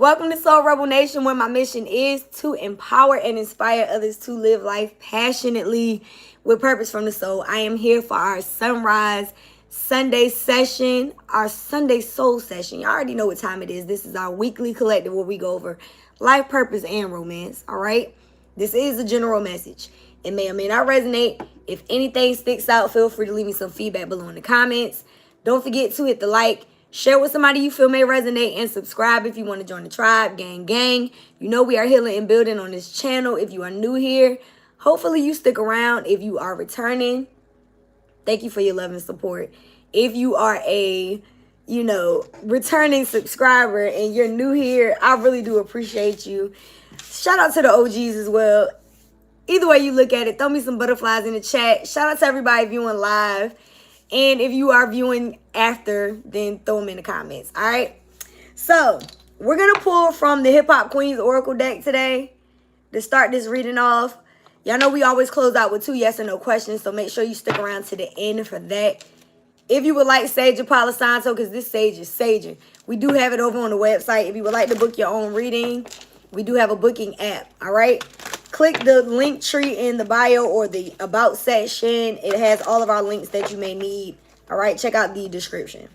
Welcome to Soul Rebel Nation, where my mission is to empower and inspire others to live life passionately with purpose from the soul. I am here for our Sunrise Sunday session, our Sunday Soul session. You already know what time it is. This is our weekly collective where we go over life, purpose, and romance, all right? This is a general message. It may or may not resonate. If anything sticks out, feel free to leave me some feedback below in the comments. Don't forget to hit the like, share with somebody you feel may resonate, and subscribe if you want to join the tribe. Gang. You know we are healing and building on this channel. If you are new here, hopefully you stick around. If you are returning, thank you for your love and support. If you are a, returning subscriber and you're new here, I really do appreciate you. Shout out to the OGs as well. Either way you look at it, throw me some butterflies in the chat. Shout out to everybody viewing live. And if you are viewing after, then throw them in the comments, all right? So, we're going to pull from the Hip Hop Queens Oracle deck today to start this reading off. Y'all know we always close out with 2 yes or no questions, so make sure you stick around to the end for that. If you would like Sage or Palo Santo, because this Sage is saging, we do have it over on the website. If you would like to book your own reading, we do have a booking app, all right? Click the link tree in the bio or the about section. It has all of our links that you may need. All right, check out the description.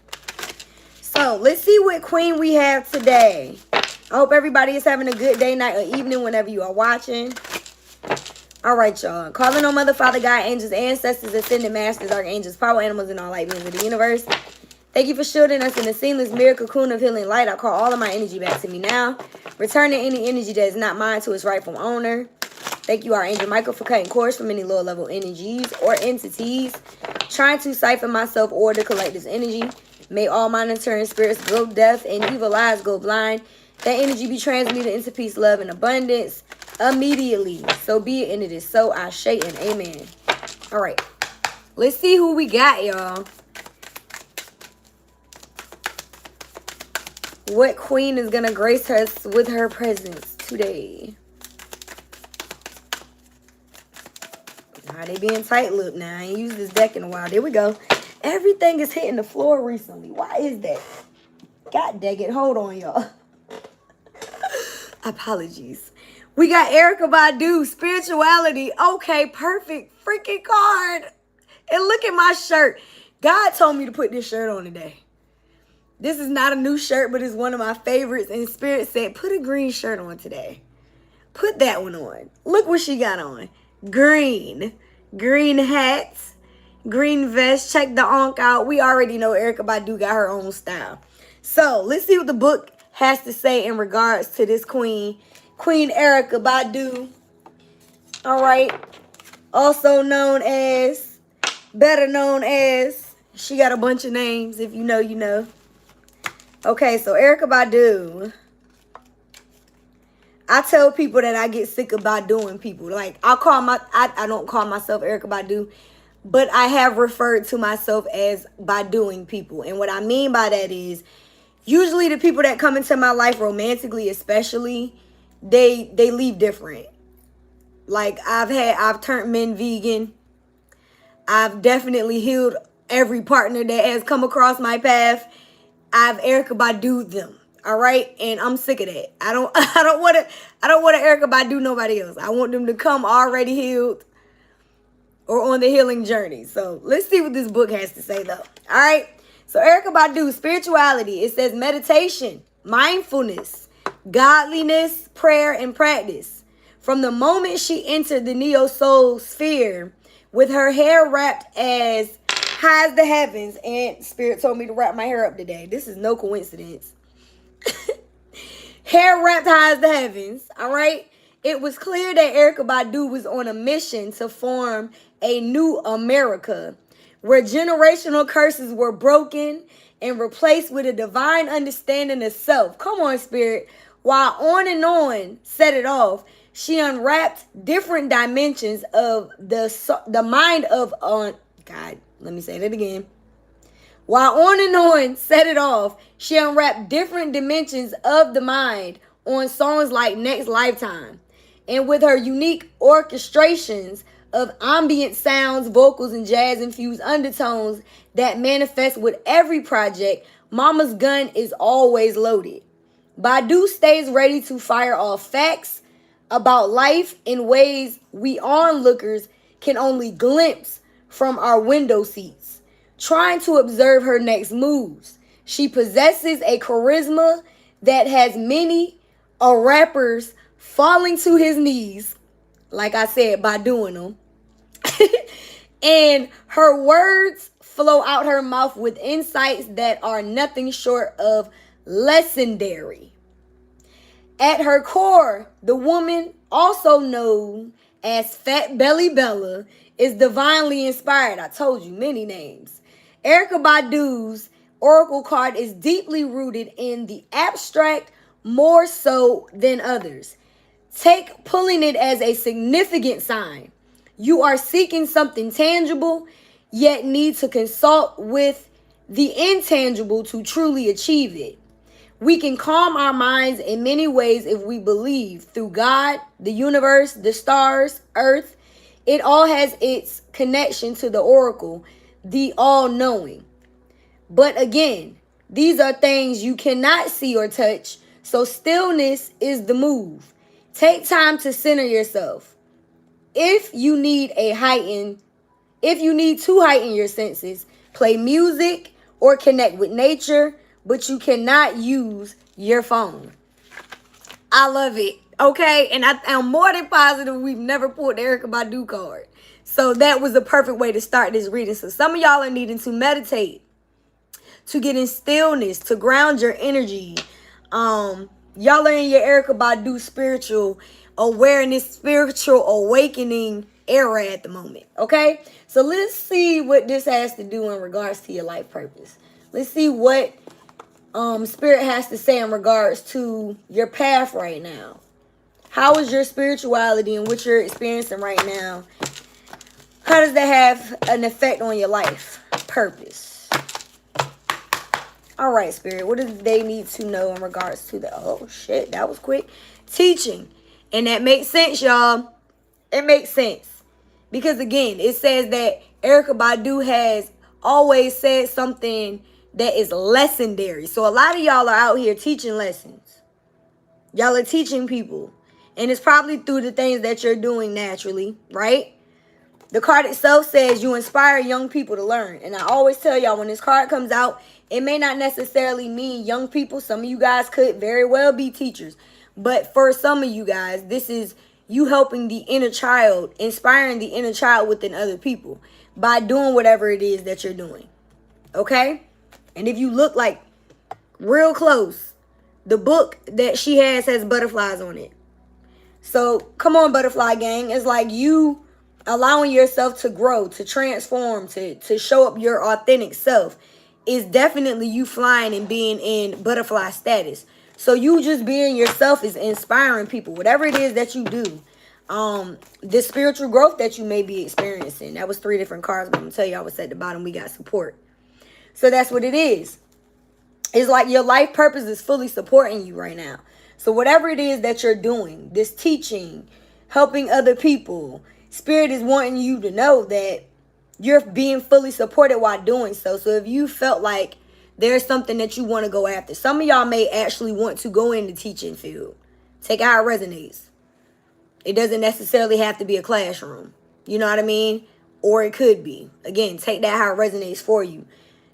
So let's see what queen we have today. I hope everybody is having a good day, night, or evening whenever you are watching. All right, y'all. Calling on Mother, Father, God, angels, ancestors, ascended masters, archangels, power animals, and all light beings of the universe. Thank you for shielding us in the seamless mirror cocoon of healing light. I call all of my energy back to me now. Returning any energy that is not mine to its rightful owner. Thank you, Archangel Michael, for cutting cords from any lower-level energies or entities trying to siphon myself or to collect this energy. May all monitoring spirits go deaf and evil eyes go blind. That energy be transmuted into peace, love, and abundance immediately. So be it, and it is so. Ashe and amen. All right. Let's see who we got, y'all. What queen is going to grace us with her presence today? They being tight-lipped now. I ain't used this deck in a while. There we go. Everything is hitting the floor recently. Why is that? God dang it. Hold on, y'all. Apologies. We got Erykah Badu, Spirituality. Okay, perfect freaking card. And look at my shirt. God told me to put this shirt on today. This is not a new shirt, but it's one of my favorites. And Spirit said, put a green shirt on today. Put that one on. Look what she got on. Green hats, green vest. Check the onk out. We already know Erykah Badu got her own style. So let's see what the book has to say in regards to this Queen Erykah Badu. All right. Also known as, better known as, she got a bunch of names. If you know, you know. Okay, so Erykah Badu. I tell people that I get sick of Baduing people. Like, I don't call myself Erykah Badu, but I have referred to myself as Baduing people. And what I mean by that is, usually the people that come into my life romantically especially, they leave different. Like, I've turned men vegan. I've definitely healed every partner that has come across my path. I've Erykah Badu'd them. All right, and I'm sick of that. I don't want to Erykah Badu nobody else. I want them to come already healed or on the healing journey. So let's see what this book has to say, though. All right, so Erykah Badu, Spirituality. It says meditation, mindfulness, godliness, prayer, and practice. From the moment she entered the neo-soul sphere with her hair wrapped as high as the heavens, and Spirit told me to wrap my hair up today. This is no coincidence. Hair wrapped high as the heavens, all right? It was clear that Erykah Badu was on a mission to form a new America where generational curses were broken and replaced with a divine understanding of self. Come on, Spirit. While On and On set it off, she unwrapped different dimensions of the mind of, God, let me say that again. While On and On set it off, she unwrapped different dimensions of the mind on songs like Next Lifetime. And with her unique orchestrations of ambient sounds, vocals, and jazz-infused undertones that manifest with every project, Mama's gun is always loaded. Badu stays ready to fire off facts about life in ways we onlookers can only glimpse from our window seats, trying to observe her next moves. She possesses a charisma that has many rappers falling to his knees, like I said, by doing them. And her words flow out her mouth with insights that are nothing short of legendary. At her core, the woman, also known as Fat Belly Bella, is divinely inspired. I told you, many names. Erykah Badu's oracle card is deeply rooted in the abstract more so than others. Take pulling it as a significant sign. You are seeking something tangible, yet need to consult with the intangible to truly achieve it. We can calm our minds in many ways if we believe through God, the universe, the stars, earth. It all has its connection to the oracle, the all-knowing. But again, these are things you cannot see or touch, so stillness is the move. Take time to center yourself. If you need to heighten your senses, play music or connect with nature, but you cannot use your phone. I love it. Okay, and I'm more than positive we've never pulled the Erykah Badu card. So that was the perfect way to start this reading. So some of y'all are needing to meditate, to get in stillness, to ground your energy. Y'all are in your Erykah Badu spiritual awareness, spiritual awakening era at the moment. Okay, so let's see what this has to do in regards to your life purpose. Let's see what Spirit has to say in regards to your path right now. How is your spirituality and what you're experiencing right now? How does that have an effect on your life purpose? All right, Spirit, what do they need to know in regards to the, oh shit, that was quick, teaching? And that makes sense, y'all. It makes sense. Because again, it says that Erykah Badu has always said something that is legendary. So a lot of y'all are out here teaching lessons. Y'all are teaching people. And it's probably through the things that you're doing naturally, right? The card itself says you inspire young people to learn. And I always tell y'all, when this card comes out, it may not necessarily mean young people. Some of you guys could very well be teachers. But for some of you guys, this is you helping the inner child, inspiring the inner child within other people by doing whatever it is that you're doing. Okay? And if you look like real close, the book that she has butterflies on it. So come on, butterfly gang. It's like you allowing yourself to grow, to transform, to show up your authentic self is definitely you flying and being in butterfly status. So you just being yourself is inspiring people. Whatever it is that you do, the spiritual growth that you may be experiencing. That was 3 different cards, but I'm going to tell you I was at the bottom. We got support. So that's what it is. It's like your life purpose is fully supporting you right now. So whatever it is that you're doing, this teaching, helping other people, Spirit is wanting you to know that you're being fully supported while doing so. So if you felt like there's something that you want to go after, some of y'all may actually want to go in the teaching field. Take it how it resonates. It doesn't necessarily have to be a classroom. You know what I mean? Or it could be. Again, take that how it resonates for you.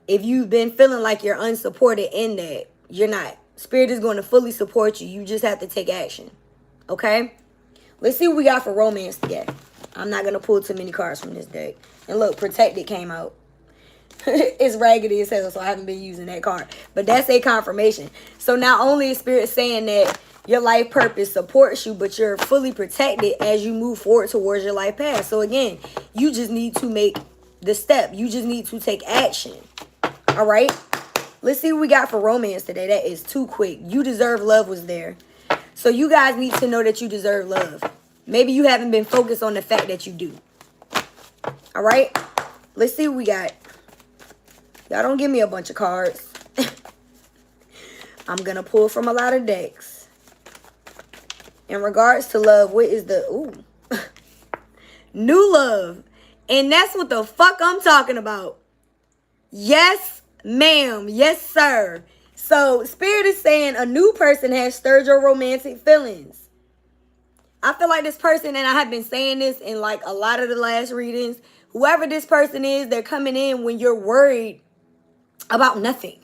If you've been feeling like you're unsupported in that, you're not. Spirit is going to fully support you. You just have to take action. Okay? Let's see what we got for romance today. I'm not going to pull too many cards from this deck. And look, Protected came out. It's raggedy as hell, so I haven't been using that card. But that's a confirmation. So not only is Spirit saying that your life purpose supports you, but you're fully protected as you move forward towards your life path. So again, you just need to make the step. You just need to take action. All right? Let's see what we got for romance today. That is too quick. You deserve love was there. So you guys need to know that you deserve love. Maybe you haven't been focused on the fact that you do. All right? Let's see what we got. Y'all don't give me a bunch of cards. I'm going to pull from a lot of decks. In regards to love, what is the... Ooh. New love. And that's what the fuck I'm talking about. Yes, ma'am. Yes, sir. So Spirit is saying a new person has stirred your romantic feelings. I feel like this person, and I have been saying this in like a lot of the last readings, whoever this person is, they're coming in when you're worried about nothing.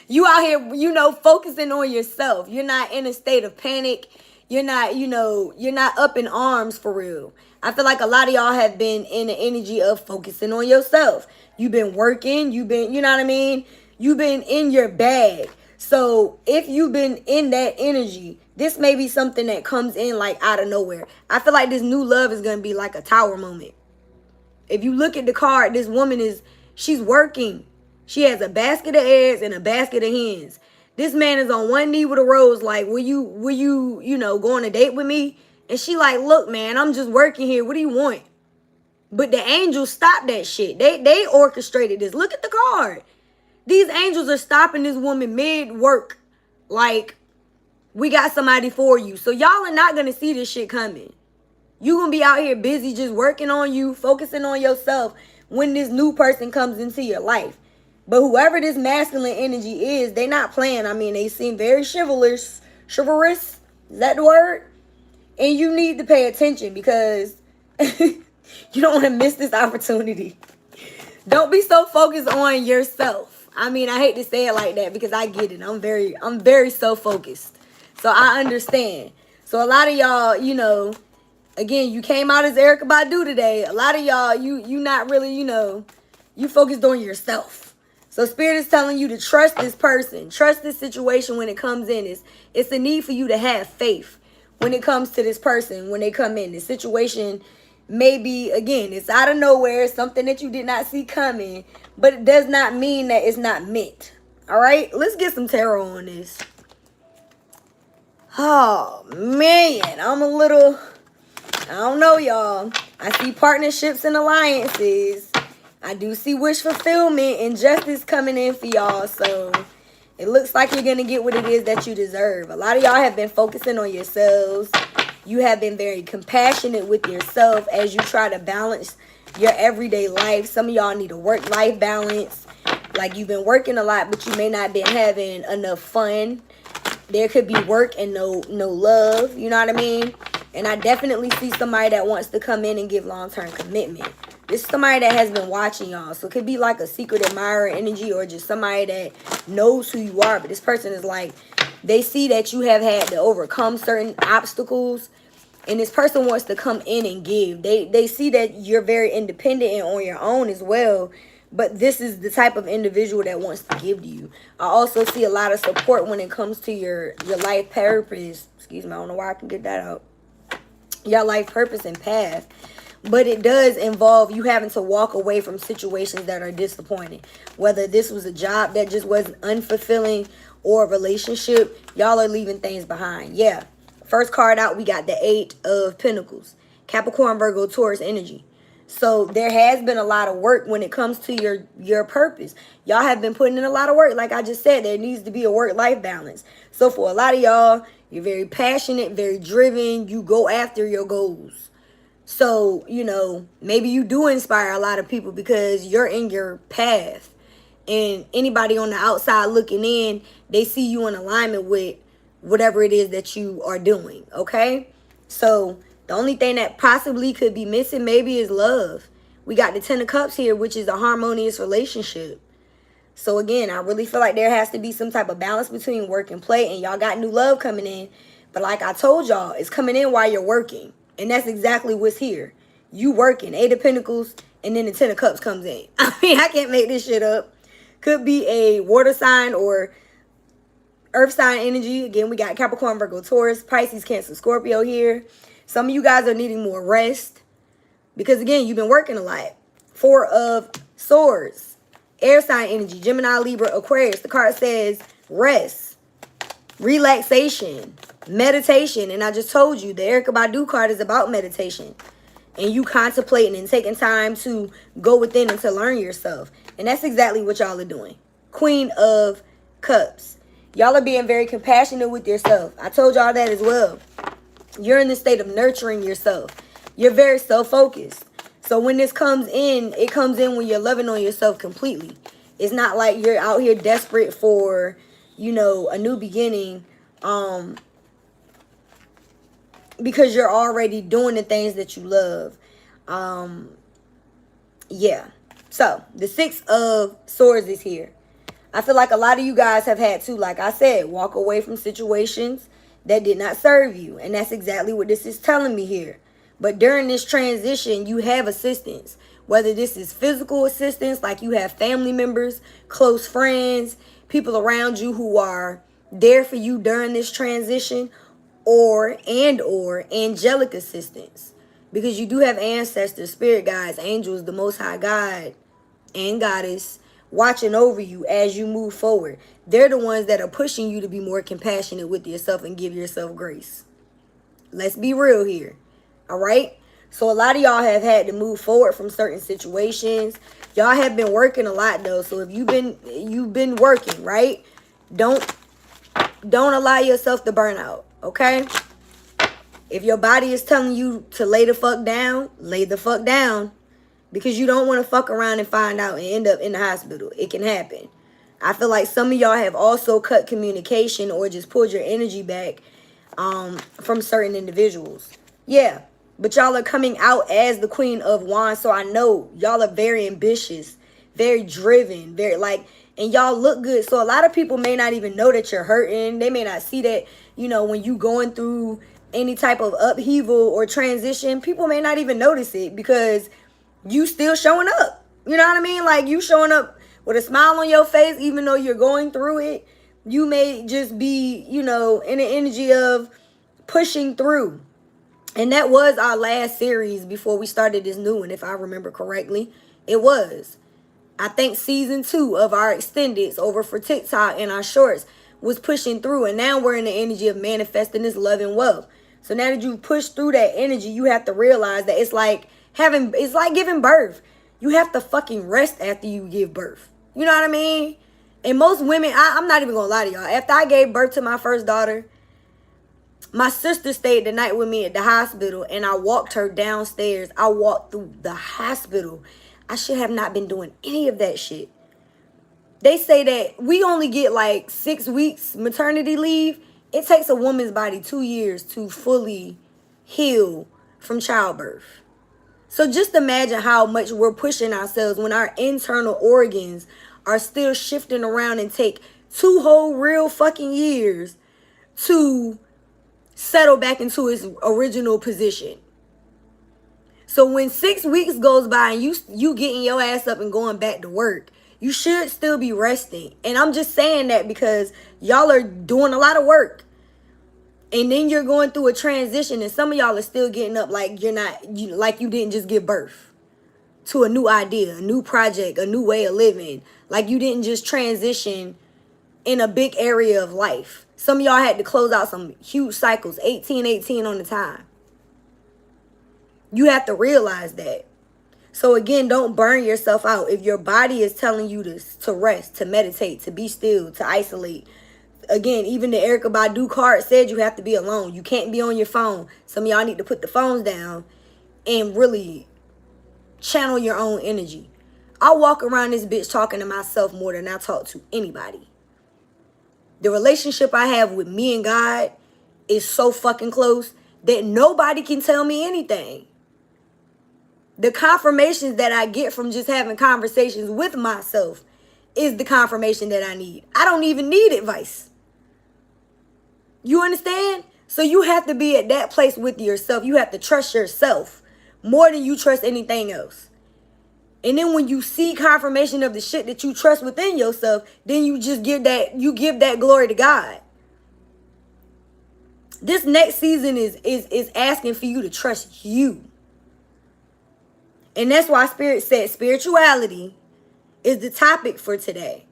You out here, focusing on yourself. You're not in a state of panic. You're not, you're not up in arms for real. I feel like a lot of y'all have been in the energy of focusing on yourself. You've been working. You've been, you know what I mean? You've been in your bag. So if you've been in that energy, this may be something that comes in like out of nowhere. I feel like this new love is going to be like a tower moment. If you look at the card, this woman she's working. She has a basket of eggs and a basket of hens. This man is on one knee with a rose like, will you, go on a date with me? And she like, look, man, I'm just working here. What do you want? But the angels stopped that shit. They orchestrated this. Look at the card. These angels are stopping this woman mid-work. Like, we got somebody for you. So y'all are not going to see this shit coming. You going to be out here busy just working on you, focusing on yourself when this new person comes into your life. But whoever this masculine energy is, they not playing. I mean, they seem very chivalrous. Chivalrous? Is that the word? And you need to pay attention because you don't want to miss this opportunity. Don't be so focused on yourself. I mean, I hate to say it like that because I get it. I'm very self-focused. So I understand. So a lot of y'all, again, you came out as 𝔻𝕏𝒂𝒚 today. A lot of y'all, you not really, you focused on yourself. So Spirit is telling you to trust this person. Trust this situation when it comes in. It's a need for you to have faith when it comes to this person when they come in. This situation may be, again, it's out of nowhere. Something that you did not see coming. But it does not mean that it's not meant. All right? Let's get some tarot on this. Oh, man. I don't know, y'all. I see partnerships and alliances. I do see wish fulfillment and justice coming in for y'all. So it looks like you're going to get what it is that you deserve. A lot of y'all have been focusing on yourselves. You have been very compassionate with yourself as you try to balance your everyday life. Some of y'all need a work-life balance. Like you've been working a lot, but you may not been having enough fun. There could be work and no love. You know what I mean? And I definitely see somebody that wants to come in and give long-term commitment. This is somebody that has been watching y'all. So it could be like a secret admirer energy or just somebody that knows who you are. But this person is like, they see that you have had to overcome certain obstacles. And this person wants to come in and give. They see that you're very independent and on your own as well. But this is the type of individual that wants to give to you. I also see a lot of support when it comes to your life purpose. Excuse me, I don't know why I can get that out. Your life purpose and path. But it does involve you having to walk away from situations that are disappointing. Whether this was a job that just wasn't unfulfilling or a relationship, y'all are leaving things behind. Yeah. First card out, we got the 8 of Pentacles. Capricorn, Virgo, Taurus energy. So there has been a lot of work when it comes to your purpose. Y'all have been putting in a lot of work. Like I just said, there needs to be a work-life balance. So for a lot of y'all, you're very passionate, very driven. You go after your goals. So, maybe you do inspire a lot of people because you're in your path. And anybody on the outside looking in, they see you in alignment with whatever it is that you are doing, okay? So, the only thing that possibly could be missing maybe is love. We got the 10 of Cups here, which is a harmonious relationship. So, again, I really feel like there has to be some type of balance between work and play. And y'all got new love coming in. But like I told y'all, it's coming in while you're working. And that's exactly what's here. You working, 8 of Pentacles, and then the 10 of Cups comes in. I mean, I can't make this shit up. Could be a water sign or earth sign energy. Again, we got Capricorn, Virgo, Taurus, Pisces, Cancer, Scorpio here. Some of you guys are needing more rest. Because, again, you've been working a lot. 4 of Swords, air sign energy, Gemini, Libra, Aquarius. The card says rest, relaxation, meditation. And I just told you the 𝔻𝕏𝒂𝒚 card is about meditation and you contemplating and taking time to go within and to learn yourself. And that's exactly what y'all are doing. Queen of Cups, y'all are being very compassionate with yourself. I told y'all that as well. You're in the state of nurturing yourself. You're very self-focused. So when this comes in, it comes in when you're loving on yourself completely. It's not like you're out here desperate for, you know, a new beginning, because you're already doing the things that you love. Yeah. So the Six of Swords is here. I feel like a lot of you guys have had to, like I said, walk away from situations that did not serve you. And that's exactly what this is telling me here. But during this transition, you have assistance. Whether this is physical assistance, like you have family members, close friends, people around you who are there for you during this transition, or angelic assistance. Because you do have ancestors, spirit guides, angels, the Most High God and Goddess watching over you as you move forward. They're the ones that are pushing you to be more compassionate with yourself and give yourself grace. Let's be real here. All right? So a lot of y'all have had to move forward from certain situations. Y'all have been working a lot though. So if you've been working, right? Don't allow yourself to burn out, okay? If your body is telling you to lay the fuck down, lay the fuck down. Because you don't want to fuck around and find out and end up in the hospital. It can happen. I feel like some of y'all have also cut communication or just pulled your energy back from certain individuals. Yeah. But y'all are coming out as the Queen of Wands. So I know y'all are very ambitious, very driven, very like, and y'all look good. So a lot of people may not even know that you're hurting. They may not see that, you know, when you going through any type of upheaval or transition, people may not even notice it because you still showing up. You know what I mean? Like you showing up with a smile on your face, even though you're going through it. You may just be, you know, in the energy of pushing through. And that was our last series before we started this new one, if I remember correctly. It was. I think season 2 of our extendeds over for TikTok and our shorts was pushing through. And now we're in the energy of manifesting this love and wealth. So now that you've pushed through that energy, you have to realize that it's like giving birth. You have to fucking rest after you give birth. You know what I mean? And most women, I'm not even gonna lie to y'all. After I gave birth to my first daughter, my sister stayed the night with me at the hospital and I walked her downstairs. I walked through the hospital. I should have not been doing any of that shit. They say that we only get like 6 weeks maternity leave. It takes a woman's body 2 years to fully heal from childbirth. So just imagine how much we're pushing ourselves when our internal organs are still shifting around and take 2 whole real fucking years to settle back into its original position. So when 6 weeks goes by and you getting your ass up and going back to work, you should still be resting. And I'm just saying that because y'all are doing a lot of work. And then you're going through a transition and some of y'all are still getting up like like you didn't just give birth to a new idea, a new project, a new way of living. Like you didn't just transition in a big area of life. Some of y'all had to close out some huge cycles, 18 on the time. You have to realize that. So again, don't burn yourself out. If your body is telling you to rest, to meditate, to be still, to isolate. Again, even the 𝔻𝕐𝒂𝒚 card said you have to be alone. You can't be on your phone. Some of y'all need to put the phones down and really channel your own energy. I walk around this bitch talking to myself more than I talk to anybody. The relationship I have with me and God is so fucking close that nobody can tell me anything. The confirmations that I get from just having conversations with myself is the confirmation that I need. I don't even need advice. You understand? So you have to be at that place with yourself. You have to trust yourself more than you trust anything else. And then when you see confirmation of the shit that you trust within yourself, then you just give that glory to God. This next season is asking for you to trust you. And that's why Spirit said spirituality is the topic for today.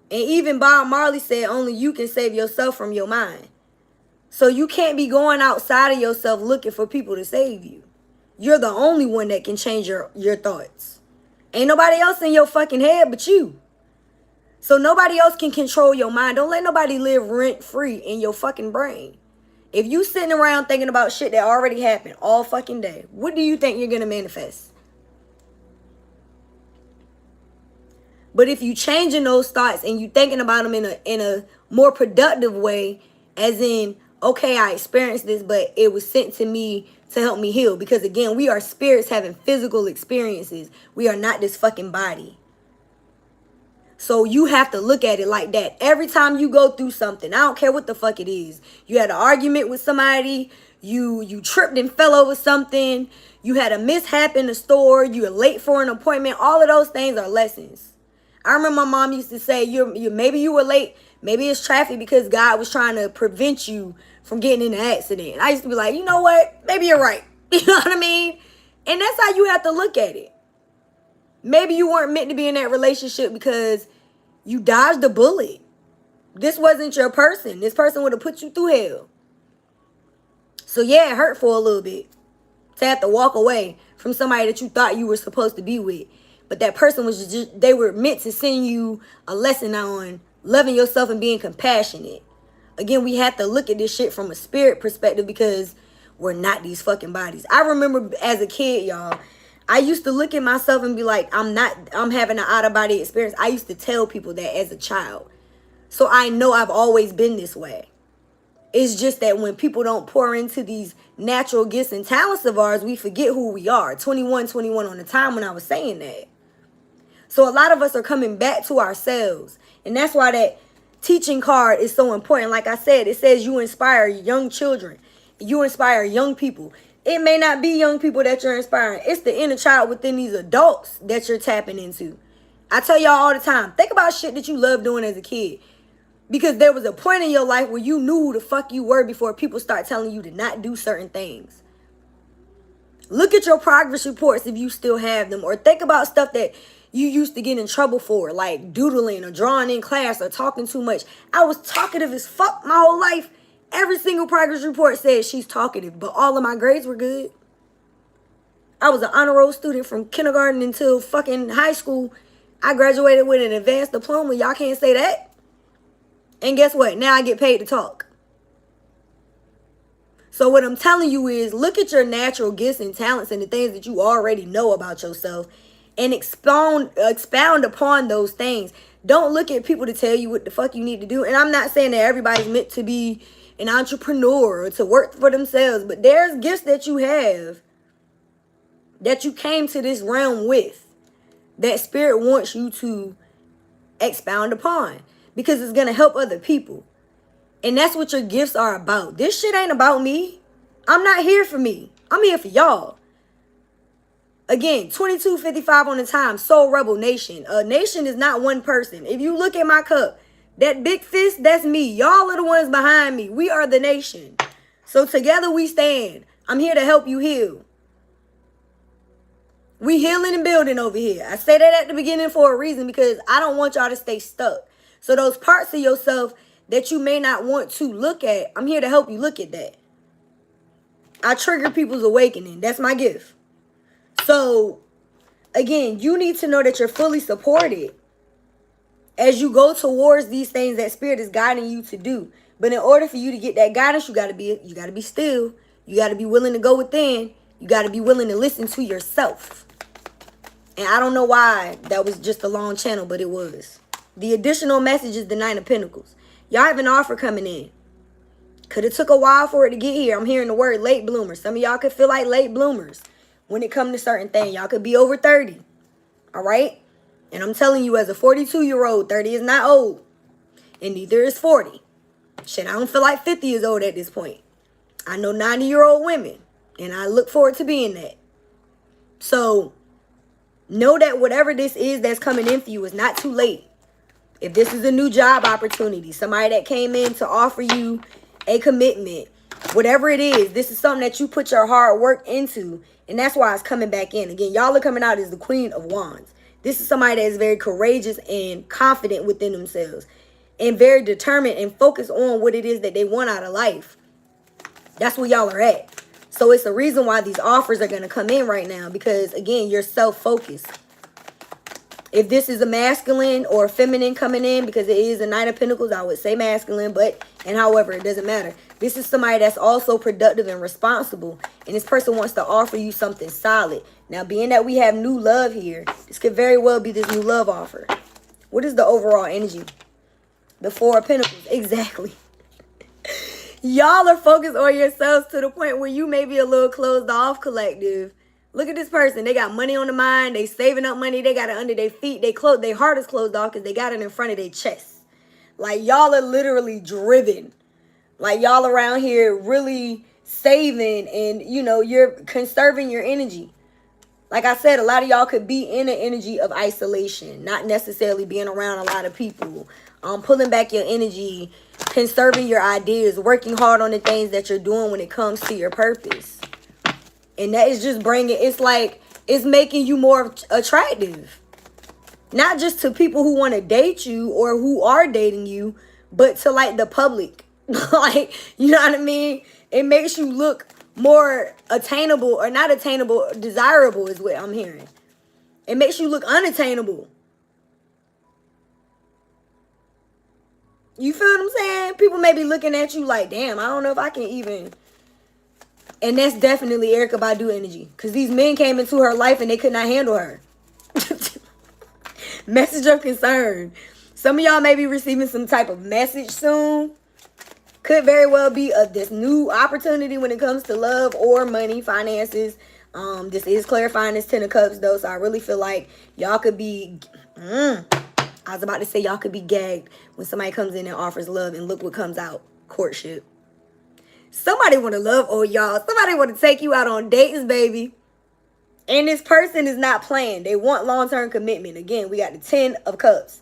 And even Bob Marley said only you can save yourself from your mind. So you can't be going outside of yourself looking for people to save you. You're the only one that can change your thoughts. Ain't nobody else in your fucking head but you. So nobody else can control your mind. Don't let nobody live rent-free in your fucking brain. If you sitting around thinking about shit that already happened all fucking day, what do you think you're going to manifest? But if you changing those thoughts and you thinking about them in a more productive way, as in, okay, I experienced this, but it was sent to me to help me heal. Because again, we are spirits having physical experiences. We are not this fucking body. So you have to look at it like that. Every time you go through something, I don't care what the fuck it is. You had an argument with somebody, you tripped and fell over something, you had a mishap in the store, you were late for an appointment. All of those things are lessons. I remember my mom used to say, maybe you were late, maybe it's traffic because God was trying to prevent you from getting in an accident. I used to be like, you know what? Maybe you're right. You know what I mean? And that's how you have to look at it. Maybe you weren't meant to be in that relationship because you dodged a bullet. This wasn't your person. This person would have put you through hell. So yeah, it hurt for a little bit to have to walk away from somebody that you thought you were supposed to be with. But that person was just, they were meant to send you a lesson on loving yourself and being compassionate. Again, we have to look at this shit from a spirit perspective because we're not these fucking bodies. I remember as a kid, y'all, I used to look at myself and be like, I'm having an out-of-body experience. I used to tell people that as a child. So I know I've always been this way. It's just that when people don't pour into these natural gifts and talents of ours, we forget who we are. 21 on the time when I was saying that. So a lot of us are coming back to ourselves. And that's why that teaching card is so important. Like I said, it says you inspire young children. You inspire young people. It may not be young people that you're inspiring. It's the inner child within these adults that you're tapping into. I tell y'all all the time, think about shit that you loved doing as a kid. Because there was a point in your life where you knew who the fuck you were before people start telling you to not do certain things. Look at your progress reports if you still have them. Or think about stuff that you used to get in trouble for, like doodling or drawing in class or talking too much. I was talkative as fuck my whole life. Every single progress report said she's talkative, but all of my grades were good. I was an honor roll student from kindergarten until fucking high school. I graduated with an advanced diploma. Y'all can't say that. And guess what? Now I get paid to talk. So what I'm telling you is look at your natural gifts and talents and the things that you already know about yourself and expound upon those things. Don't look at people to tell you what the fuck you need to do. And I'm not saying that everybody's meant to be an entrepreneur or to work for themselves, but there's gifts that you have that you came to this realm with that spirit wants you to expound upon because it's going to help other people. And that's what your gifts are about. This shit ain't about me. I'm not here for me. I'm here for y'all. Again, 2255 on the time, Soul Rebel Nation. A nation is not one person. If you look at my cup, that big fist, that's me. Y'all are the ones behind me. We are the nation. So together we stand. I'm here to help you heal. We healing and building over here. I say that at the beginning for a reason because I don't want y'all to stay stuck. So those parts of yourself that you may not want to look at, I'm here to help you look at that. I trigger people's awakening. That's my gift. So, again, you need to know that you're fully supported as you go towards these things that Spirit is guiding you to do. But in order for you to get that guidance, you gotta be still. You gotta be willing to go within. You gotta be willing to listen to yourself. And I don't know why that was just a long channel, but it was. The additional message is the Nine of Pentacles. Y'all have an offer coming in. Could have took a while for it to get here. I'm hearing the word late bloomers. Some of y'all could feel like late bloomers when it comes to certain things. Y'all could be over 30. All right? And I'm telling you, as a 42-year-old, 30 is not old. And neither is 40. Shit, I don't feel like 50 is old at this point. I know 90-year-old women. And I look forward to being that. So, know that whatever this is that's coming in for you is not too late. If this is a new job opportunity, somebody that came in to offer you a commitment, whatever it is, this is something that you put your hard work into. And that's why it's coming back in. Again, y'all are coming out as the Queen of Wands. This is somebody that is very courageous and confident within themselves. And very determined and focused on what it is that they want out of life. That's where y'all are at. So it's the reason why these offers are going to come in right now. Because, again, you're self-focused. If this is a masculine or a feminine coming in, because it is a Knight of Pentacles, I would say masculine, and however, it doesn't matter. This is somebody that's also productive and responsible, and this person wants to offer you something solid. Now, being that we have new love here, this could very well be this new love offer. What is the overall energy? The Four of Pentacles. Exactly. Y'all are focused on yourselves to the point where you may be a little closed off, collective. Look at this person. They got money on the mind. They saving up money. They got it under their feet. Their heart is closed off because they got it in front of their chest. Like, y'all are literally driven. Like, y'all around here really saving and, you know, you're conserving your energy. Like I said, a lot of y'all could be in an energy of isolation, not necessarily being around a lot of people. Pulling back your energy, conserving your ideas, working hard on the things that you're doing when it comes to your purpose. And that is just it's making you more attractive. Not just to people who want to date you or who are dating you, but to like the public. Like, you know what I mean? It makes you look more attainable, or not attainable, desirable is what I'm hearing. It makes you look unattainable. You feel what I'm saying? People may be looking at you like, damn, I don't know if I can even. And that's definitely 𝔻𝕊𝕚𝕃𝕸𝕚 energy. Because these men came into her life and they could not handle her. Message of concern. Some of y'all may be receiving some type of message soon. Could very well be this new opportunity when it comes to love or money, finances. This is clarifying this 10 of Cups, though. So I really feel like y'all could be... I was about to say y'all could be gagged when somebody comes in and offers love, and look what comes out. Courtship. Somebody want to love on y'all. Somebody want to take you out on dates, baby. And this person is not playing. They want long-term commitment. Again, we got the 10 of Cups.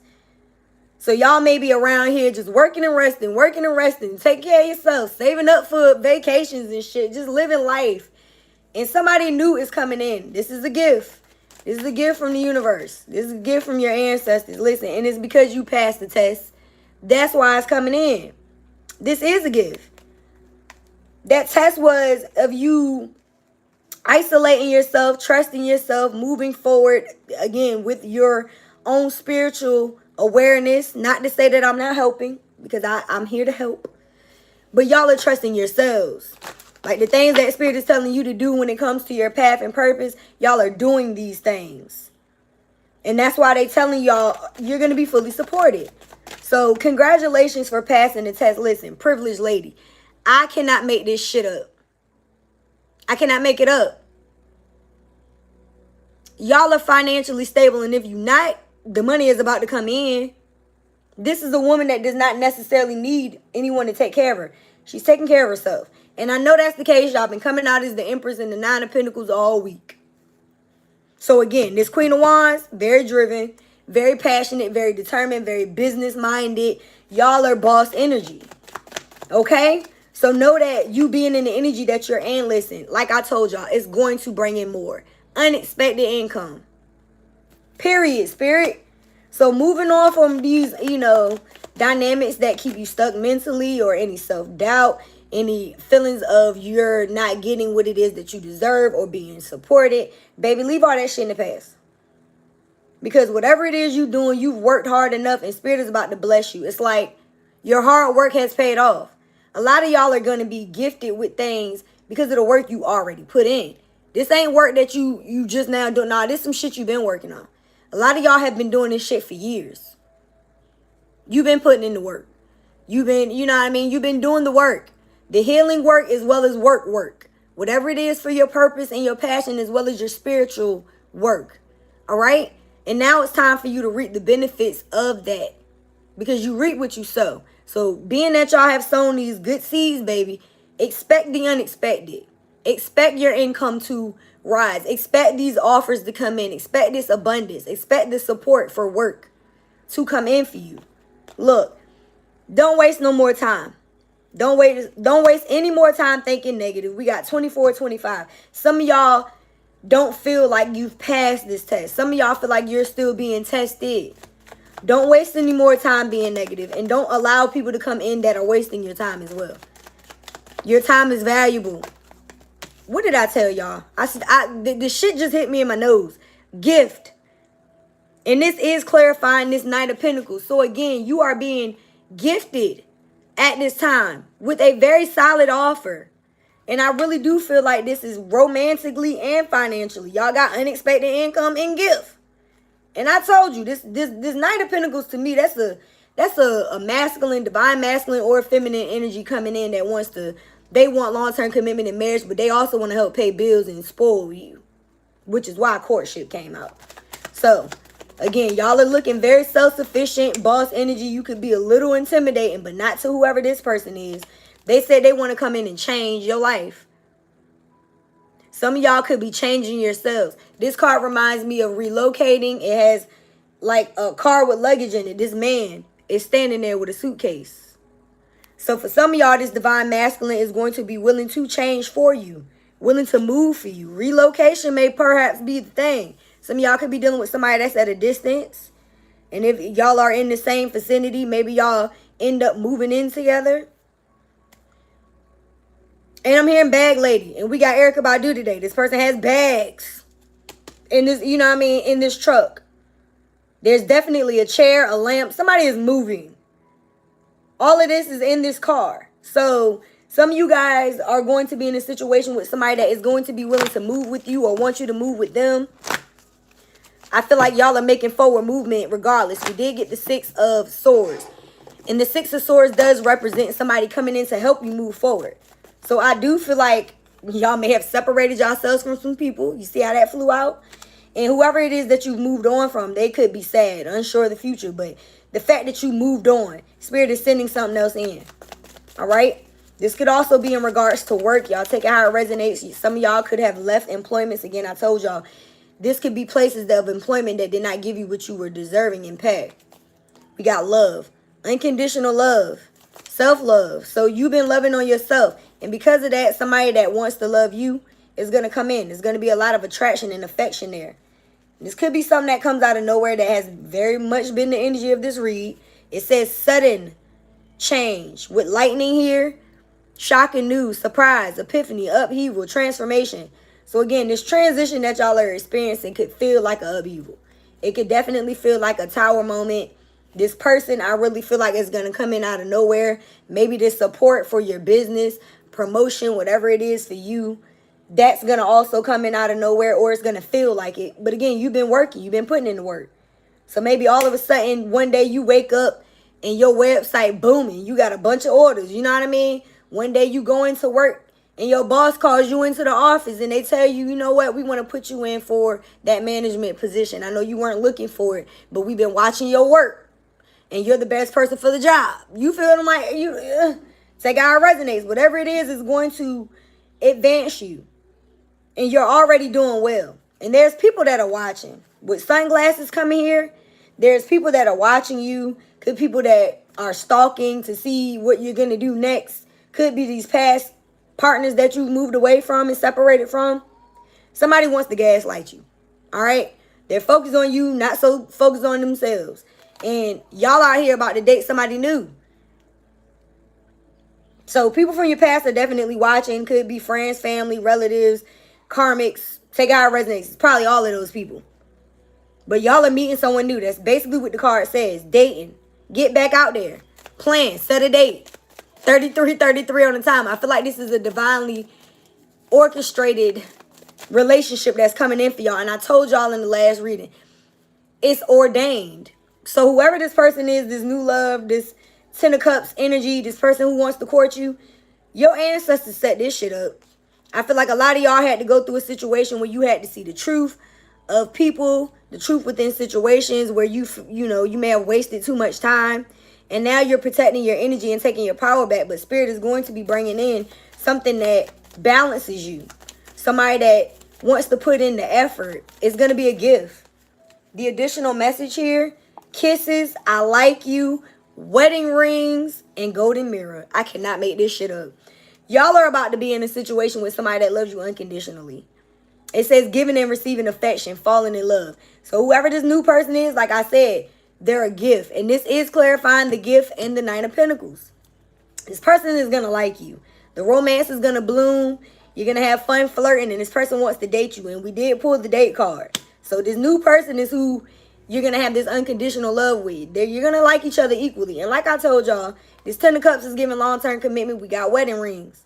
So y'all may be around here just working and resting, taking care of yourself, saving up for vacations and shit, just living life. And somebody new is coming in. This is a gift. This is a gift from the universe. This is a gift from your ancestors. Listen, and it's because you passed the test. That's why it's coming in. This is a gift. That test was of you isolating yourself, trusting yourself, moving forward, again, with your own spiritual awareness. Not to say that I'm not helping, because I'm here to help. But y'all are trusting yourselves. Like the things that Spirit is telling you to do when it comes to your path and purpose, y'all are doing these things. And that's why they telling y'all you're going to be fully supported. So congratulations for passing the test. Listen, privileged lady, I cannot make this shit up. I cannot make it up. Y'all are financially stable, and if you're not, the money is about to come in. This is a woman that does not necessarily need anyone to take care of her. She's taking care of herself. And I know that's the case. Y'all been coming out as the Empress and the 9 of Pentacles all week. So again, this Queen of Wands, very driven, very passionate, very determined, very business-minded. Y'all are boss energy. Okay? So know that you being in the energy that you're in, listen, like I told y'all, it's going to bring in more unexpected income. Period, Spirit. So moving on from these, dynamics that keep you stuck mentally, or any self-doubt, any feelings of you're not getting what it is that you deserve or being supported, baby, leave all that shit in the past. Because whatever it is you're doing, you've worked hard enough, and Spirit is about to bless you. It's like your hard work has paid off. A lot of y'all are going to be gifted with things because of the work you already put in. This ain't work that you just now doing. Nah, this some shit you've been working on. A lot of y'all have been doing this shit for years. You've been putting in the work. You've been, you've been doing the work. The healing work as well as work. Whatever it is for your purpose and your passion as well as your spiritual work. All right? And now it's time for you to reap the benefits of that. Because you reap what you sow. So being that y'all have sown these good seeds, baby, expect the unexpected. Expect your income to rise. Expect these offers to come in. Expect this abundance. Expect the support for work to come in for you. Look, don't waste no more time. Don't waste any more time thinking negative. We got 24, 25. Some of y'all don't feel like you've passed this test. Some of y'all feel like you're still being tested. Don't waste any more time being negative, and don't allow people to come in that are wasting your time as well. Your time is valuable. What did I tell y'all? I said the shit just hit me in my nose. Gift. And this is clarifying this 9 of Pentacles. So again, you are being gifted at this time with a very solid offer. And I really do feel like this is romantically and financially. Y'all got unexpected income and gift. And I told you, this Knight of Pentacles to me, that's a masculine, divine masculine or feminine energy coming in that wants to, they want long-term commitment in marriage, but they also want to help pay bills and spoil you, which is why courtship came out. So, again, y'all are looking very self-sufficient, boss energy. You could be a little intimidating, but not to whoever this person is. They said they want to come in and change your life. Some of y'all could be changing yourselves. This card reminds me of relocating. It has like a car with luggage in it. This man is standing there with a suitcase. So for some of y'all, this divine masculine is going to be willing to change for you, willing to move for you. Relocation may perhaps be the thing. Some of y'all could be dealing with somebody that's at a distance. And if y'all are in the same vicinity, maybe y'all end up moving in together. And I'm hearing bag lady. And we got Erykah Badu today. This person has bags in this, you know what I mean, in this truck. There's definitely a chair, a lamp. Somebody is moving. All of this is in this car. So some of you guys are going to be in a situation with somebody that is going to be willing to move with you or want you to move with them. I feel like y'all are making forward movement regardless. We did get the 6 of Swords. And the 6 of Swords does represent somebody coming in to help you move forward. So I do feel like y'all may have separated yourselves from some people. You see how that flew out? And whoever it is that you've moved on from, they could be sad, unsure of the future. But the fact that you moved on, Spirit is sending something else in. All right? This could also be in regards to work. Y'all take it how it resonates. Some of y'all could have left employments. Again, I told y'all, this could be places of employment that did not give you what you were deserving in pay. We got love. Unconditional love. Self-love. So you've been loving on yourself. And because of that, somebody that wants to love you is going to come in. There's going to be a lot of attraction and affection there. This could be something that comes out of nowhere that has very much been the energy of this read. It says sudden change with lightning here. Shocking news, surprise, epiphany, upheaval, transformation. So again, this transition that y'all are experiencing could feel like an upheaval. It could definitely feel like a tower moment. This person, I really feel like is going to come in out of nowhere. Maybe this support for your business, promotion, whatever it is for you. That's going to also come in out of nowhere, or it's going to feel like it. But again, you've been working. You've been putting in the work. So maybe all of a sudden, one day you wake up and your website booming. You got a bunch of orders. You know what I mean? One day you go into work and your boss calls you into the office and they tell you, you know what, we want to put you in for that management position. I know you weren't looking for it, but we've been watching your work and you're the best person for the job. You feel like you take how it resonates. Whatever it is going to advance you. And you're already doing well. And there's people that are watching. With sunglasses coming here, there's people that are watching you. Could people that are stalking to see what you're going to do next. Could be these past partners that you've moved away from and separated from. Somebody wants to gaslight you. All right? They're focused on you, not so focused on themselves. And y'all out here about to date somebody new. So people from your past are definitely watching. Could be friends, family, relatives, karmics. Take out resonates. It's probably all of those people. But y'all are meeting someone new. That's basically what the card says. Dating. Get back out there. Plan. Set a date. 33 on the time. I feel like this is a divinely orchestrated relationship that's coming in for y'all. And I told y'all in the last reading, it's ordained. So whoever this person is, this new love, this 10 of Cups energy, this person who wants to court you, your ancestors set this shit up. I feel like a lot of y'all had to go through a situation where you had to see the truth of people, the truth within situations where you may have wasted too much time. And now you're protecting your energy and taking your power back. But Spirit is going to be bringing in something that balances you. Somebody that wants to put in the effort. It's going to be a gift. The additional message here, kisses, I like you, wedding rings, and golden mirror. I cannot make this shit up. Y'all are about to be in a situation with somebody that loves you unconditionally. It says giving and receiving affection, falling in love. So whoever this new person is, like I said, they're a gift. And this is clarifying the gift and the 9 of Pentacles. This person is going to like you. The romance is going to bloom. You're going to have fun flirting. And this person wants to date you. And we did pull the date card. So this new person is who you're going to have this unconditional love with. You're going to like each other equally. And like I told y'all, this 10 of Cups is giving long-term commitment. We got wedding rings.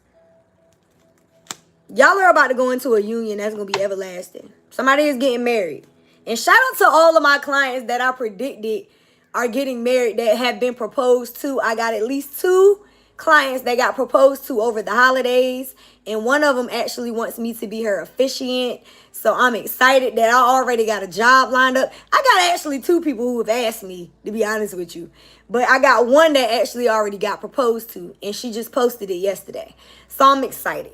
Y'all are about to go into a union that's going to be everlasting. Somebody is getting married. And shout out to all of my clients that I predicted are getting married that have been proposed to. I got at least 2 clients that got proposed to over the holidays, and one of them actually wants me to be her officiant. So I'm excited that I already got a job lined up. I got actually 2 people who have asked me, to be honest with you, but I got one that actually already got proposed to, and she just posted it yesterday. So I'm excited.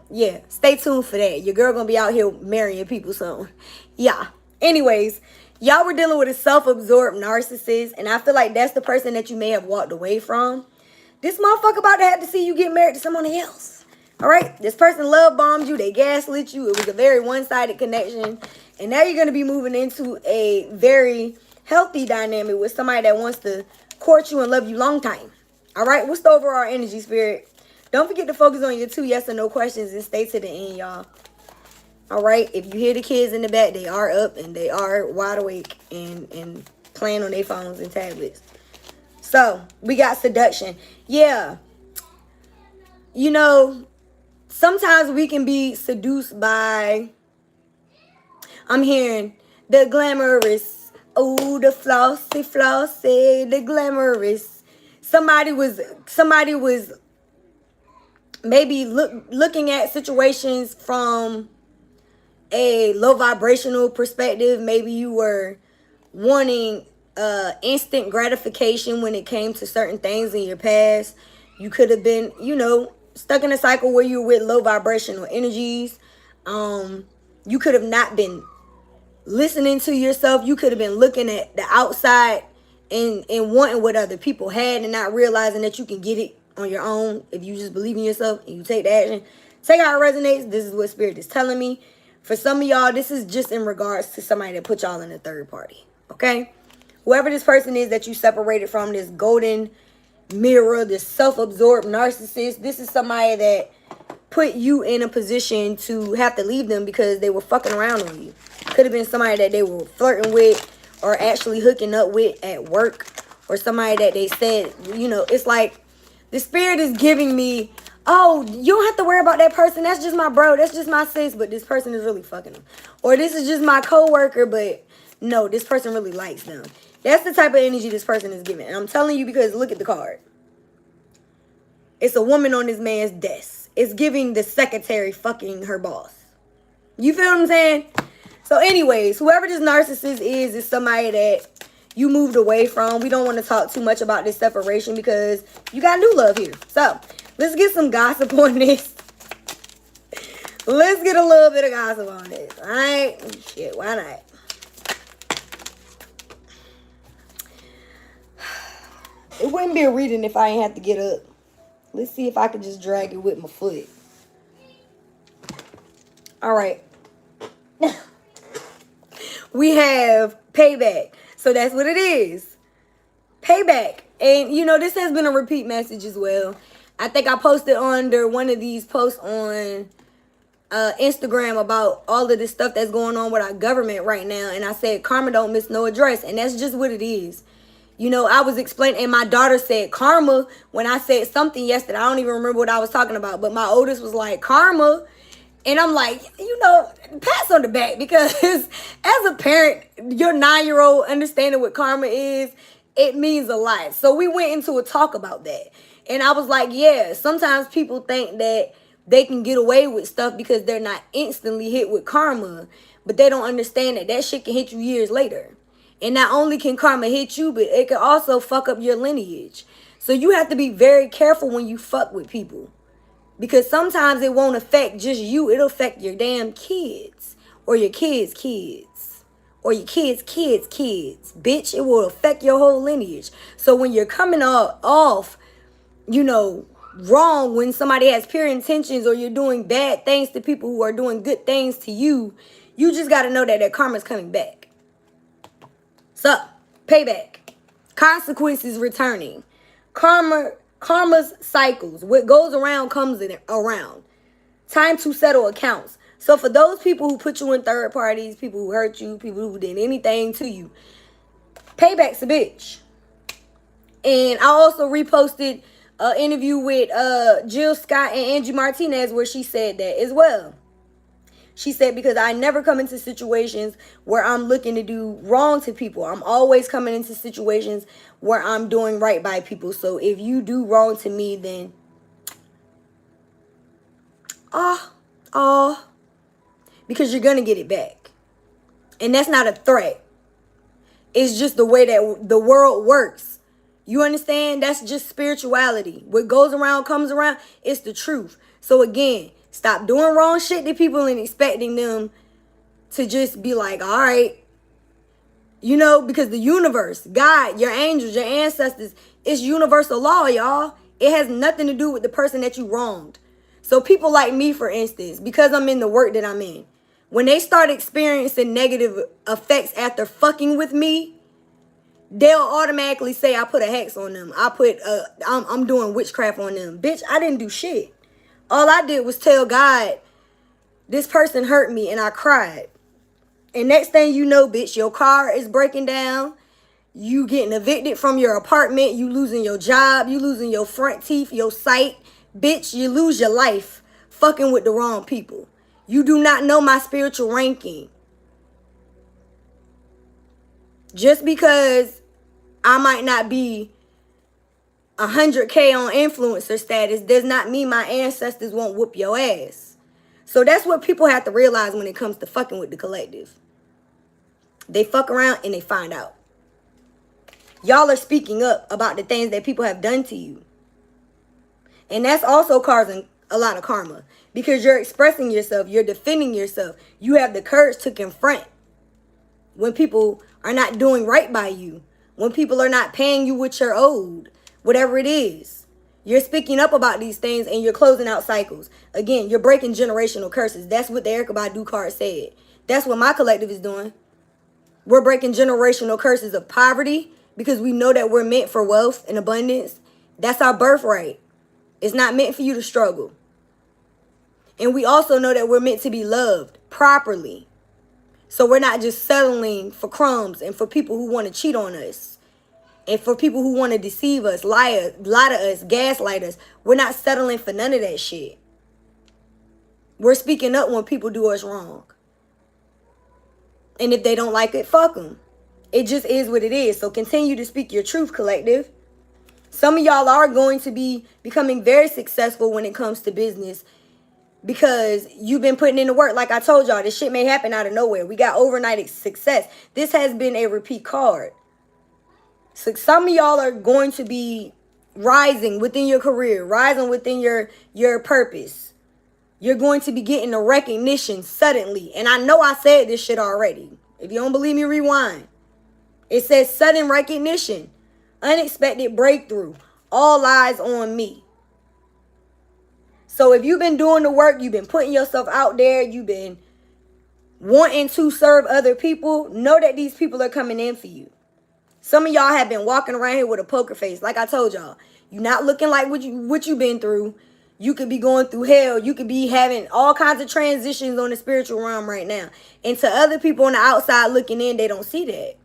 Yeah, stay tuned for that. Your girl gonna be out here marrying people soon. Yeah. Anyways, y'all were dealing with a self-absorbed narcissist, and I feel like that's the person that you may have walked away from. This motherfucker about to have to see you get married to somebody else. All right? This person love bombed you. They gaslit you. It was a very one-sided connection. And now you're going to be moving into a very healthy dynamic with somebody that wants to court you and love you long time. All right? What's the overall energy, spirit? Don't forget to focus on your 2 yes or no questions and stay to the end, y'all. All right? If you hear the kids in the back, they are up and they are wide awake and playing on their phones and tablets. So, we got seduction. Yeah. You know, sometimes we can be seduced by, I'm hearing, the glamorous. Oh, the flossy, the glamorous. Somebody was maybe looking at situations from a low vibrational perspective. Maybe you were wanting instant gratification when it came to certain things in your past. You could have been, you know, stuck in a cycle where you were with low vibrational energies. You could have not been listening to yourself. You could have been looking at the outside and wanting what other people had and not realizing that you can get it on your own if you just believe in yourself and you take the action. Take how it resonates. This is what spirit is telling me. For some of y'all, this is just in regards to somebody that put y'all in a third party. Okay? Whoever this person is that you separated from, this golden mirror, this self-absorbed narcissist, this is somebody that put you in a position to have to leave them because they were fucking around on you. Could have been somebody that they were flirting with or actually hooking up with at work, or somebody that they said, you know, it's like the spirit is giving me, oh, you don't have to worry about that person. That's just my bro. That's just my sis, but this person is really fucking them. Or this is just my coworker, but no, this person really likes them. That's the type of energy this person is giving. And I'm telling you because look at the card. It's a woman on this man's desk. It's giving the secretary fucking her boss. You feel what I'm saying? So anyways, whoever this narcissist is somebody that you moved away from. We don't want to talk too much about this separation because you got new love here. So let's get some gossip on this. Let's get a little bit of gossip on this. All right? Shit, why not? It wouldn't be a reading if I ain't have to get up. Let's see if I can just drag it with my foot. All right. We have payback. So that's what it is. Payback. And, you know, this has been a repeat message as well. I think I posted under one of these posts on Instagram about all of this stuff that's going on with our government right now. And I said, karma don't miss no address. And that's just what it is. You know, I was explaining, and my daughter said karma when I said something yesterday. I don't even remember what I was talking about, but my oldest was like, karma. And I'm like, you know, pass on the back, because as a parent, your 9-year-old understanding what karma is, it means a lot. So we went into a talk about that. And I was like, yeah, sometimes people think that they can get away with stuff because they're not instantly hit with karma, but they don't understand that that shit can hit you years later. And not only can karma hit you, but it can also fuck up your lineage. So you have to be very careful when you fuck with people. Because sometimes it won't affect just you. It'll affect your damn kids. Or your kids' kids. Or your kids' kids' kids. Bitch, it will affect your whole lineage. So when you're coming off, you know, wrong, when somebody has pure intentions or you're doing bad things to people who are doing good things to you, you just got to know that karma's coming back. So, payback. Consequences returning. Karma's cycles. What goes around comes around. Time to settle accounts. So for those people who put you in third parties, people who hurt you, people who did anything to you, payback's a bitch. And I also reposted an interview with Jill Scott and Angie Martinez where she said that as well. She said, because I never come into situations where I'm looking to do wrong to people. I'm always coming into situations where I'm doing right by people. So if you do wrong to me, then because you're going to get it back. And that's not a threat. It's just the way that the world works. You understand? That's just spirituality. What goes around comes around. It's the truth. So again, stop doing wrong shit to people and expecting them to just be like, all right. You know, because the universe, God, your angels, your ancestors, it's universal law, y'all. It has nothing to do with the person that you wronged. So people like me, for instance, because I'm in the work that I'm in, when they start experiencing negative effects after fucking with me, they'll automatically say I put a hex on them. I'm doing witchcraft on them. Bitch, I didn't do shit. All I did was tell God, this person hurt me, and I cried. And next thing you know, bitch, your car is breaking down. You getting evicted from your apartment. You losing your job. You losing your front teeth, your sight. Bitch, you lose your life fucking with the wrong people. You do not know my spiritual ranking. Just because I might not be 100K on influencer status does not mean my ancestors won't whoop your ass. So that's what people have to realize when it comes to fucking with the collective. They fuck around and they find out. Y'all are speaking up about the things that people have done to you. And that's also causing a lot of karma. Because you're expressing yourself. You're defending yourself. You have the courage to confront when people are not doing right by you. When people are not paying you what you're owed. Whatever it is. You're speaking up about these things and you're closing out cycles. Again, you're breaking generational curses. That's what the 𝔻𝕐𝒂𝒚 card said. That's what my collective is doing. We're breaking generational curses of poverty because we know that we're meant for wealth and abundance. That's our birthright. It's not meant for you to struggle. And we also know that we're meant to be loved properly. So we're not just settling for crumbs and for people who want to cheat on us. And for people who want to deceive us, lie to us, gaslight us. We're not settling for none of that shit. We're speaking up when people do us wrong. And if they don't like it, fuck them. It just is what it is. So continue to speak your truth, collective. Some of y'all are going to be becoming very successful when it comes to business because you've been putting in the work. Like I told y'all, this shit may happen out of nowhere. We got overnight success. This has been a repeat card. So some of y'all are going to be rising within your career, rising within your purpose. You're going to be getting the recognition suddenly. And I know I said this shit already. If you don't believe me, rewind. It says sudden recognition. Unexpected breakthrough. All eyes on me. So if you've been doing the work, you've been putting yourself out there, you've been wanting to serve other people, know that these people are coming in for you. Some of y'all have been walking around here with a poker face. Like I told y'all, you're not looking like what you've been through. You could be going through hell. You could be having all kinds of transitions on the spiritual realm right now. And to other people on the outside looking in, they don't see that.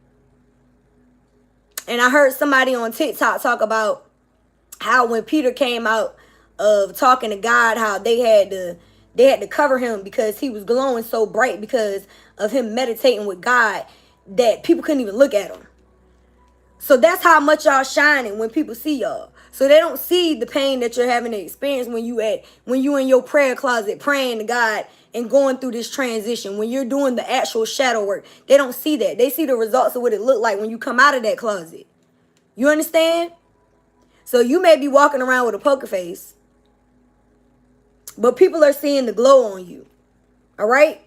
And I heard somebody on TikTok talk about how when Peter came out of talking to God, how they had to cover him because he was glowing so bright because of him meditating with God that people couldn't even look at him. So that's how much y'all shining when people see y'all. So they don't see the pain that you're having to experience when you in your prayer closet praying to God and going through this transition. When you're doing the actual shadow work, they don't see that. They see the results of what it looked like when you come out of that closet. You understand? So you may be walking around with a poker face, but people are seeing the glow on you. All right?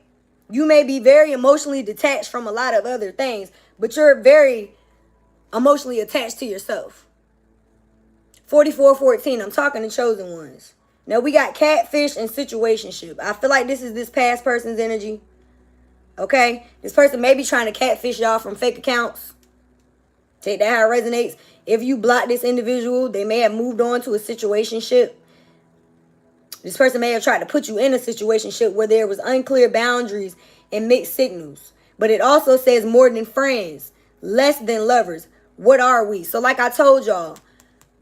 You may be very emotionally detached from a lot of other things, but you're very emotionally attached to yourself. 4414, I'm talking to chosen ones. Now we got catfish and situationship. I feel like this is this past person's energy. Okay? This person may be trying to catfish y'all from fake accounts. Take that how it resonates. If you block this individual, they may have moved on to a situationship. This person may have tried to put you in a situationship where there was unclear boundaries and mixed signals. But it also says more than friends, less than lovers. What are we? So like I told y'all,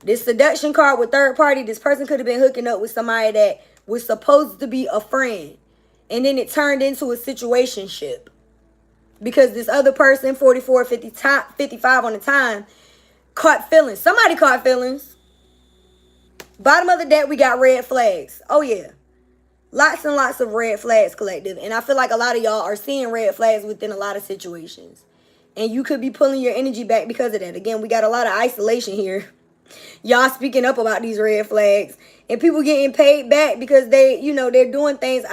this seduction card with third party, this person could have been hooking up with somebody that was supposed to be a friend. And then it turned into a situationship. Because this other person, 44, 55 on the time, caught feelings. Somebody caught feelings. Bottom of the deck, we got red flags. Oh, yeah. Lots and lots of red flags, collective. And I feel like a lot of y'all are seeing red flags within a lot of situations. And you could be pulling your energy back because of that. Again, we got a lot of isolation here. Y'all speaking up about these red flags. And people getting paid back because they, you know, they're doing things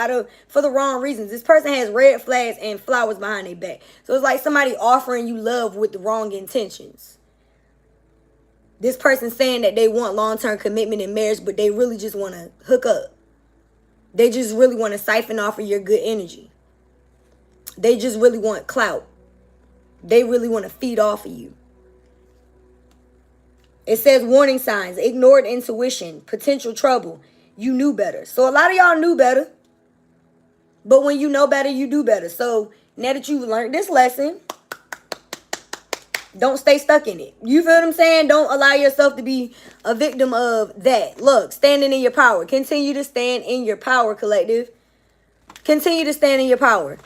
for the wrong reasons. This person has red flags and flowers behind their back. So it's like somebody offering you love with the wrong intentions. This person saying that they want long-term commitment in marriage, but they really just want to hook up. They just really want to siphon off of your good energy. They just really want clout. They really want to feed off of you. It says warning signs, ignored intuition, potential trouble. You knew better. So a lot of y'all knew better. But when you know better, you do better. So now that you've learned this lesson, don't stay stuck in it. You feel what I'm saying? Don't allow yourself to be a victim of that. Look, standing in your power. Continue to stand in your power, collective. Continue to stand in your power.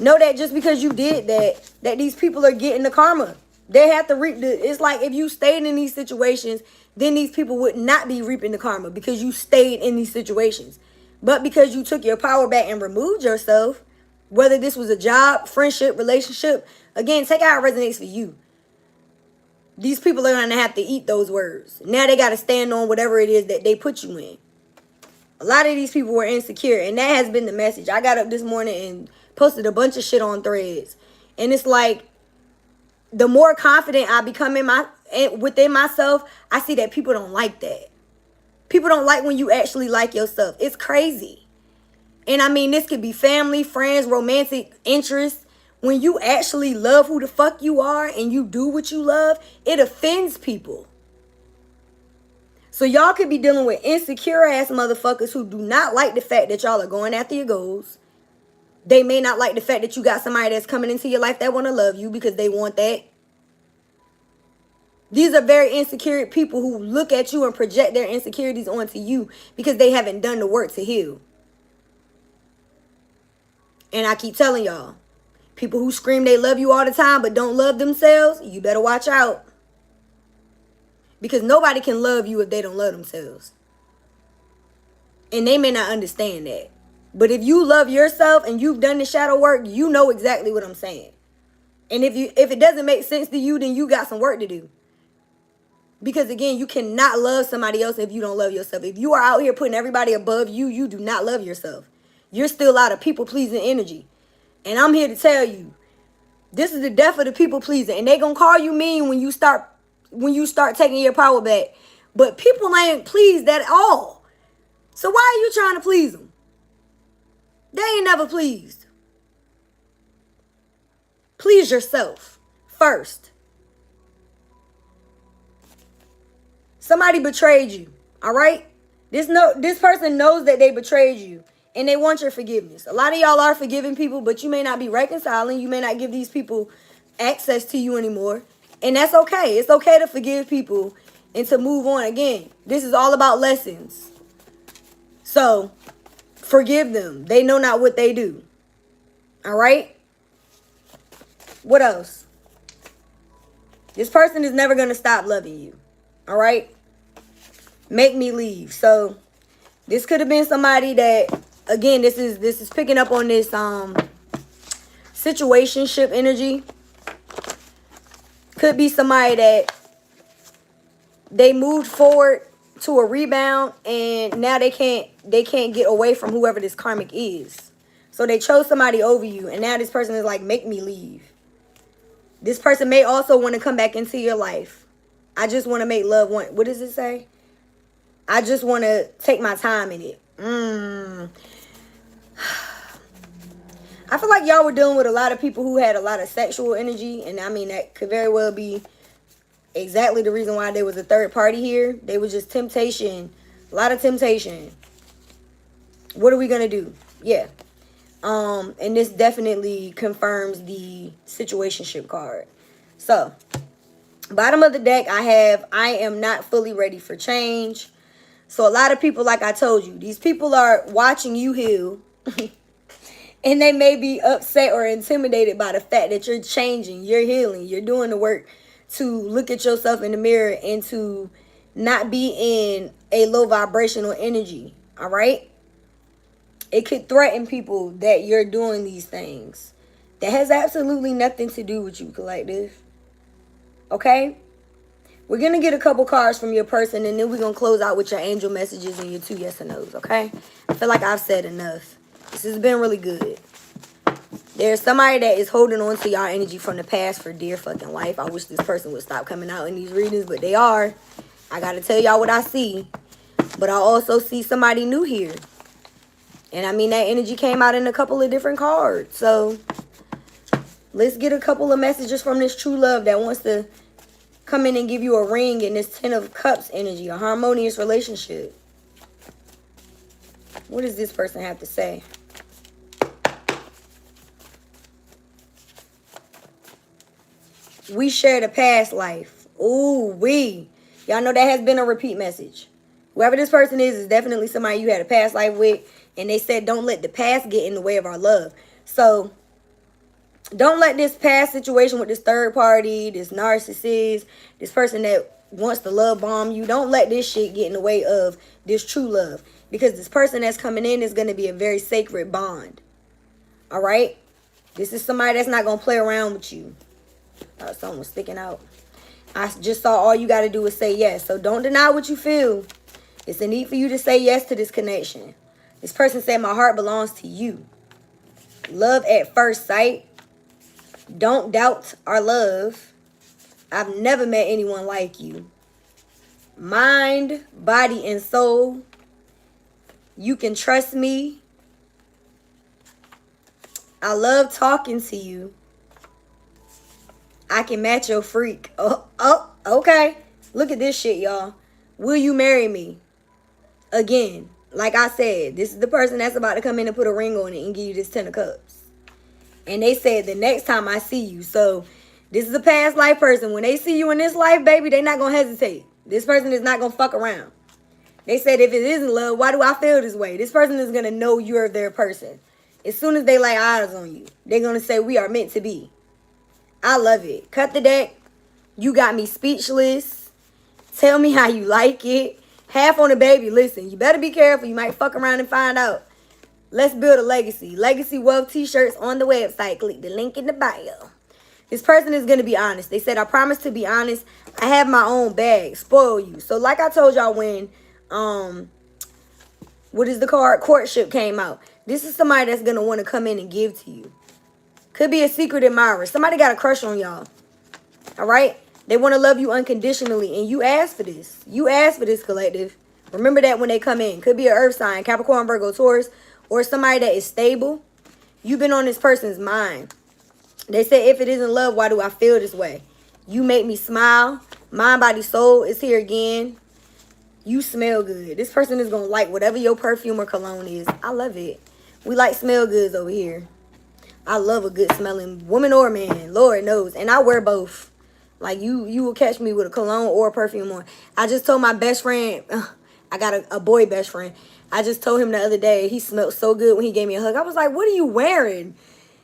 Know that just because you did that these people are getting the karma. They have to reap the... It's like if you stayed in these situations, then these people would not be reaping the karma because you stayed in these situations. But because you took your power back and removed yourself, whether this was a job, friendship, relationship, again, take out how it resonates for you. These people are going to have to eat those words. Now they got to stand on whatever it is that they put you in. A lot of these people were insecure, and that has been the message. I got up this morning and posted a bunch of shit on Threads. And it's like, the more confident I become within myself, I see that people don't like that. People don't like when you actually like yourself. It's crazy. And I mean, this could be family, friends, romantic interests. When you actually love who the fuck you are and you do what you love, it offends people. So y'all could be dealing with insecure ass motherfuckers who do not like the fact that y'all are going after your goals. They may not like the fact that you got somebody that's coming into your life that want to love you because they want that. These are very insecure people who look at you and project their insecurities onto you because they haven't done the work to heal. And I keep telling y'all, people who scream they love you all the time but don't love themselves, you better watch out. Because nobody can love you if they don't love themselves. And they may not understand that. But if you love yourself and you've done the shadow work, you know exactly what I'm saying. And if it doesn't make sense to you, then you got some work to do. Because again, you cannot love somebody else if you don't love yourself. If you are out here putting everybody above you, you do not love yourself. You're still out of people-pleasing energy. And I'm here to tell you, this is the death of the people-pleasing. And they gonna call you mean when you start taking your power back. But people ain't pleased at all. So why are you trying to please them? They ain't never pleased. Please yourself first. Somebody betrayed you, all right? This person knows that they betrayed you, and they want your forgiveness. A lot of y'all are forgiving people, but you may not be reconciling. You may not give these people access to you anymore, and that's okay. It's okay to forgive people and to move on. Again, this is all about lessons. So, forgive them. They know not what they do. All right? What else? This person is never going to stop loving you. All right? Make me leave. So, this could have been somebody that, again, this is picking up on this situationship energy. Could be somebody that they moved forward to a rebound and now they can't get away from whoever this karmic is. So they chose somebody over you, and now this person is like, make me leave. This person may also want to come back into your life. I just want to make love. What does it say? I just want to take my time in it. I feel like y'all were dealing with a lot of people who had a lot of sexual energy, and I mean, that could very well be exactly the reason why there was a third party here. They was just temptation. A lot of temptation. What are we going to do? Yeah. And this definitely confirms the situationship card. So, bottom of the deck, I am not fully ready for change. So, a lot of people, like I told you, these people are watching you heal. And they may be upset or intimidated by the fact that you're changing, you're healing, you're doing the work to look at yourself in the mirror and to not be in a low vibrational energy. All right? It could threaten people that you're doing these things. That has absolutely nothing to do with you, collective. Okay? We're going to get a couple cards from your person, and then we're going to close out with your angel messages and your 2 yes or no's, okay? I feel like I've said enough. This has been really good. There's somebody that is holding on to y'all energy from the past for dear fucking life. I wish this person would stop coming out in these readings, but they are. I got to tell y'all what I see. But I also see somebody new here. And I mean, that energy came out in a couple of different cards. So let's get a couple of messages from this true love that wants to come in and give you a ring in this 10 of Cups energy, a harmonious relationship. What does this person have to say? We shared a past life. Ooh, we. Y'all know that has been a repeat message. Whoever this person is definitely somebody you had a past life with. And they said, don't let the past get in the way of our love. So don't let this past situation with this third party, this narcissist, this person that wants to love bomb you, don't let this shit get in the way of this true love. Because this person that's coming in is going to be a very sacred bond. All right? This is somebody that's not going to play around with you. Thought something was sticking out. I just saw all you got to do is say yes. So don't deny what you feel. It's a need for you to say yes to this connection. This person said, my heart belongs to you. Love at first sight. Don't doubt our love. I've never met anyone like you. Mind, body, and soul. You can trust me. I love talking to you. I can match your freak. Oh, okay. Look at this shit, y'all. Will you marry me? Again, like I said, this is the person that's about to come in and put a ring on it and give you this 10 of Cups. And they said the next time I see you. So this is a past life person. When they see you in this life, baby, they're not going to hesitate. This person is not going to fuck around. They said if it isn't love, why do I feel this way? This person is going to know you're their person. As soon as they lay eyes on you, they're going to say we are meant to be. I love it. Cut the deck. You got me speechless. Tell me how you like it. Half on the baby. Listen, you better be careful. You might fuck around and find out. Let's build a legacy. Legacy Wealth t-shirts on the website. Click the link in the bio. This person is going to be honest. They said, I promise to be honest. I have my own bag. Spoil you. So like I told y'all when, what is the card? Courtship came out. This is somebody that's going to want to come in and give to you. Could be a secret admirer. Somebody got a crush on y'all. All right? They want to love you unconditionally. And you asked for this. You asked for this, collective. Remember that when they come in. Could be an earth sign, Capricorn, Virgo, Taurus, or somebody that is stable. You've been on this person's mind. They say, if it isn't love, why do I feel this way? You make me smile. Mind, body, soul is here again. You smell good. This person is going to like whatever your perfume or cologne is. I love it. We like smell goods over here. I love a good smelling woman or man. Lord knows. And I wear both. Like you will catch me with a cologne or a perfume on. I just told my best friend, I got a boy best friend. I just told him the other day, he smelled so good when he gave me a hug. I was like, what are you wearing?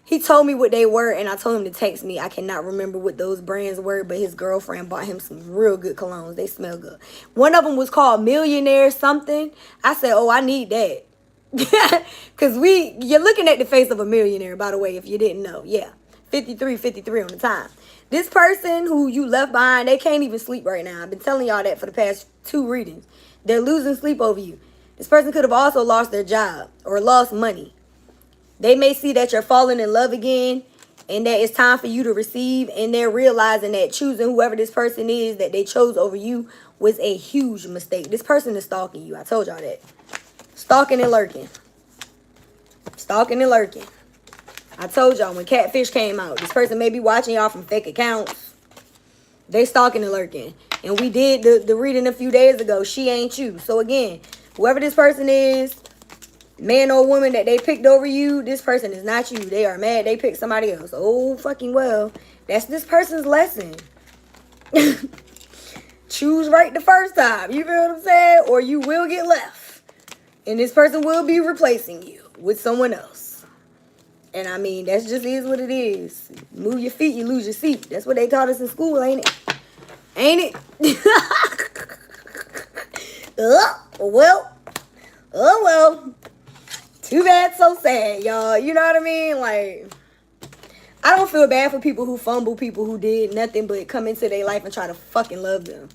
He told me what they were, and I told him to text me. I cannot remember what those brands were, but his girlfriend bought him some real good colognes. They smell good. One of them was called Millionaire something. I said, oh, I need that. Because you're looking at the face of a millionaire, by the way, if you didn't know. Yeah, 53 on the time. This person who you left behind, they can't even sleep right now. I've been telling y'all that for the past 2 readings. They're losing sleep over you. This person could have also lost their job or lost money. They may see that you're falling in love again and that it's time for you to receive, and they're realizing that choosing whoever this person is that they chose over you was a huge mistake. This person is stalking you. I told y'all that. Stalking and lurking. Stalking and lurking. I told y'all when Catfish came out, this person may be watching y'all from fake accounts. They stalking and lurking. And we did the reading a few days ago. She ain't you. So again, whoever this person is, man or woman that they picked over you, this person is not you. They are mad. They picked somebody else. Oh, fucking well. That's this person's lesson. Choose right the first time. You feel what I'm saying? Or you will get left. And this person will be replacing you with someone else. And I mean, that's just is what it is. Move your feet, you lose your seat. That's what they taught us in school, ain't it? Ain't it? Well. Oh, well. Too bad, so sad, y'all. You know what I mean? Like, I don't feel bad for people who fumble, people who did nothing but come into their life and try to fucking love them.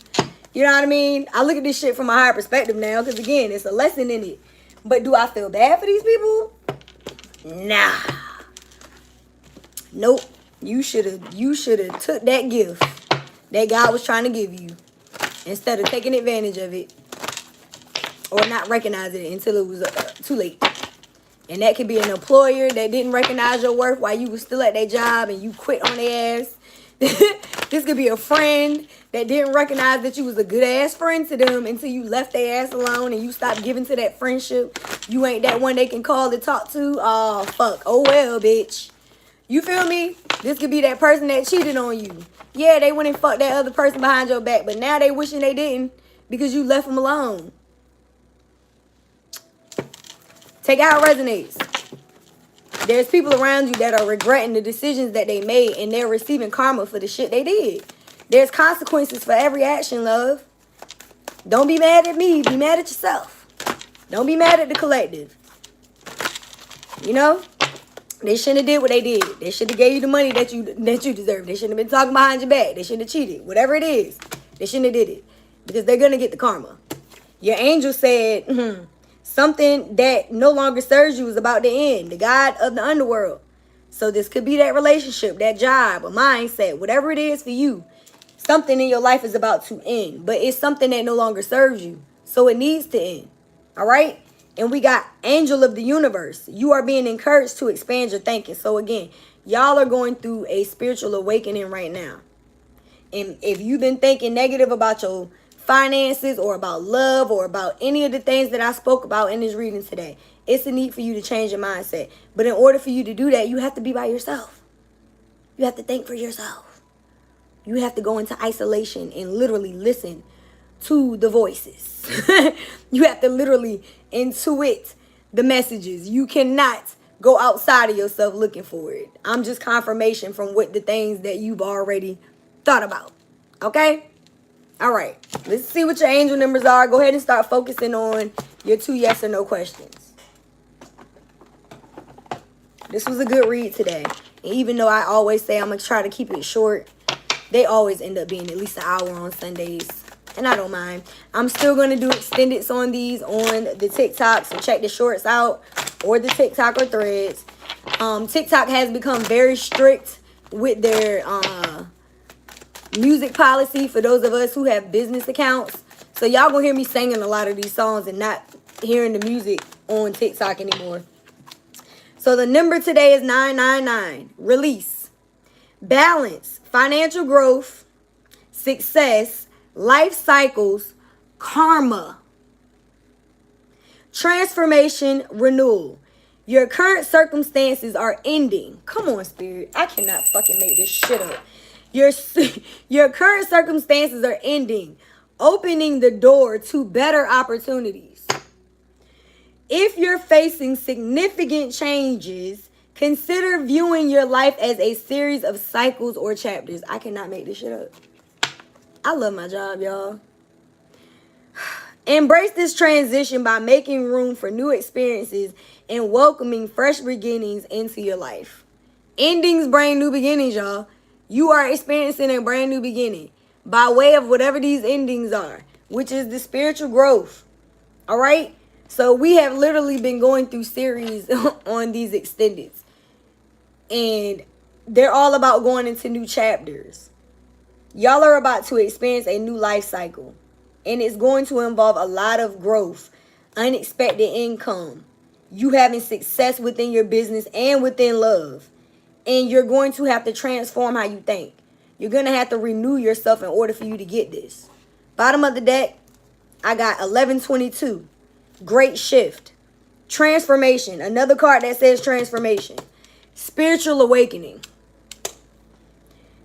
You know what I mean? I look at this shit from a higher perspective now because, again, it's a lesson in it. But do I feel bad for these people? Nah. Nope. You should have took that gift that God was trying to give you instead of taking advantage of it or not recognizing it until it was too late. And that could be an employer that didn't recognize your worth while you were still at their job and you quit on their ass. This could be a friend that didn't recognize that you was a good ass friend to them until you left their ass alone and you stopped giving to that friendship. You ain't that one they can call to talk to. Oh, fuck. Oh, well, bitch. You feel me? This could be that person that cheated on you. Yeah, they went and fucked that other person behind your back, but now they wishing they didn't because you left them alone. Take out resonates. There's people around you that are regretting the decisions that they made and they're receiving karma for the shit they did. There's consequences for every action, love. Don't be mad at me. Be mad at yourself. Don't be mad at the collective. You know? They shouldn't have did what they did. They should have gave you the money that you deserve. They shouldn't have been talking behind your back. They shouldn't have cheated. Whatever it is, they shouldn't have did it. Because they're going to get the karma. Your angel said, something that no longer serves you is about to end. The God of the underworld. So this could be that relationship, that job, a mindset, whatever it is for you. Something in your life is about to end. But it's something that no longer serves you. So it needs to end. All right? And we got angel of the universe. You are being encouraged to expand your thinking. So again, y'all are going through a spiritual awakening right now. And if you've been thinking negative about your finances or about love or about any of the things that I spoke about in this reading today, it's a need for you to change your mindset. But in order for you to do that, you have to be by yourself. You have to think for yourself. You have to go into isolation and literally listen to the voices. You have to literally intuit the messages. You cannot go outside of yourself looking for it. I'm just confirmation from what the things that you've already thought about. Okay? All right. Let's see what your angel numbers are. Go ahead and start focusing on your 2 yes or no questions. This was a good read today. And even though I always say I'm going to try to keep it short, they always end up being at least an hour on Sundays. And I don't mind. I'm still going to do extendeds on these on the TikTok. So check the shorts out or the TikTok or threads. TikTok has become very strict with their music policy for those of us who have business accounts. So y'all going to hear me singing a lot of these songs and not hearing the music on TikTok anymore. So the number today is 999. Release. Balance. Financial growth. Success. Life cycles, karma, transformation, renewal. Your current circumstances are ending. Come on, Spirit. I cannot fucking make this shit up. Your current circumstances are ending, opening the door to better opportunities. If you're facing significant changes, consider viewing your life as a series of cycles or chapters. I cannot make this shit up. I love my job, y'all. Embrace this transition by making room for new experiences and welcoming fresh beginnings into your life. Endings bring new beginnings, y'all. You are experiencing a brand new beginning by way of whatever these endings are, which is the spiritual growth. All right? So we have literally been going through series on these extendeds. And they're all about going into new chapters. Y'all are about to experience a new life cycle. And it's going to involve a lot of growth, unexpected income, you having success within your business and within love. And you're going to have to transform how you think. You're going to have to renew yourself in order for you to get this. Bottom of the deck, I got 1122. Great shift. Transformation. Another card that says transformation. Spiritual awakening.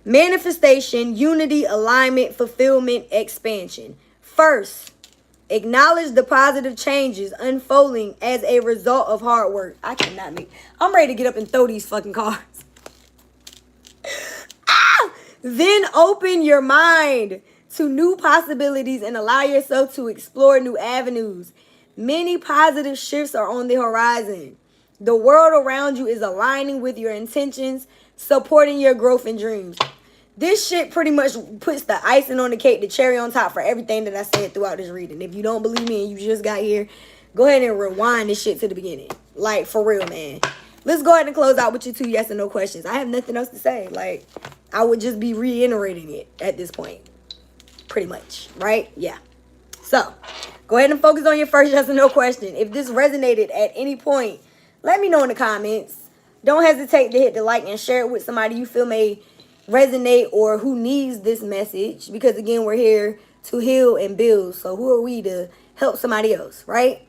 Manifestation, unity, alignment, fulfillment, expansion. First, Acknowledge the positive changes unfolding as a result of hard work. I cannot make. I'm ready to get up and throw these fucking cards. Then open your mind to new possibilities and allow yourself to explore new avenues. Many positive shifts are on the horizon. The world around you is aligning with your intentions, supporting your growth and dreams. This shit pretty much puts the icing on the cake, the cherry on top for everything that I said throughout this reading. If you don't believe me and you just got here, go ahead and rewind this shit to the beginning. Like, for real, man. Let's go ahead and close out with your 2 yes and no questions. I have nothing else to say. Like, I would just be reiterating it at this point. Pretty much, right? Yeah. So, go ahead and focus on your first yes or no question. If this resonated at any point, let me know in the comments. Don't hesitate to hit the like and share it with somebody you feel may resonate or who needs this message. Because, again, we're here to heal and build. So, who are we to help somebody else, right?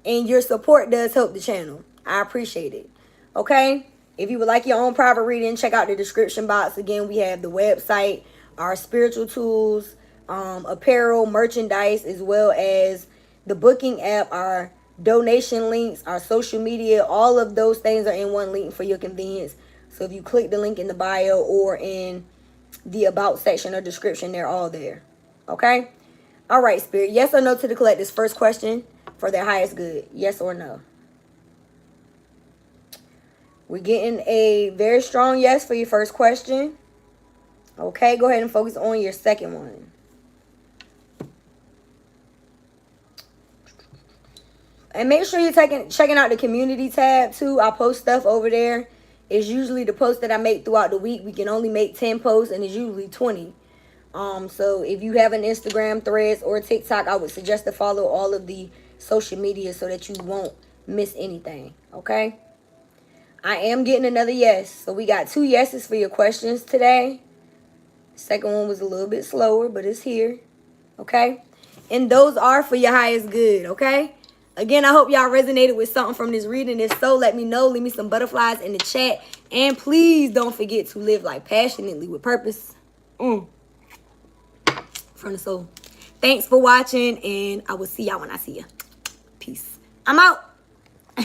And your support does help the channel. I appreciate it. Okay? If you would like your own private reading, check out the description box. Again, we have the website, our spiritual tools, apparel, merchandise, as well as the booking app, our donation links, our social media. All of those things are in one link for your convenience. So if you click the link in the bio or in the about section or description, they're all there. Okay? All right, Spirit. Yes or no to the collector's first question for their highest good. Yes or no? We're getting a very strong yes for your first question. Okay, go ahead and focus on your second one. And make sure you're checking out the community tab too. I post stuff over there. It's usually the posts that I make throughout the week. We can only make 10 posts and it's usually 20. So if you have an Instagram, Threads, or TikTok, I would suggest to follow all of the social media so that you won't miss anything. Okay? I am getting another yes. So we got 2 yeses for your questions today. Second one was a little bit slower, but it's here. Okay? And those are for your highest good. Okay? Again, I hope y'all resonated with something from this reading. If so, let me know. Leave me some butterflies in the chat. And please don't forget to live life passionately with purpose. From the soul. Thanks for watching, and I will see y'all when I see you. Peace. I'm out.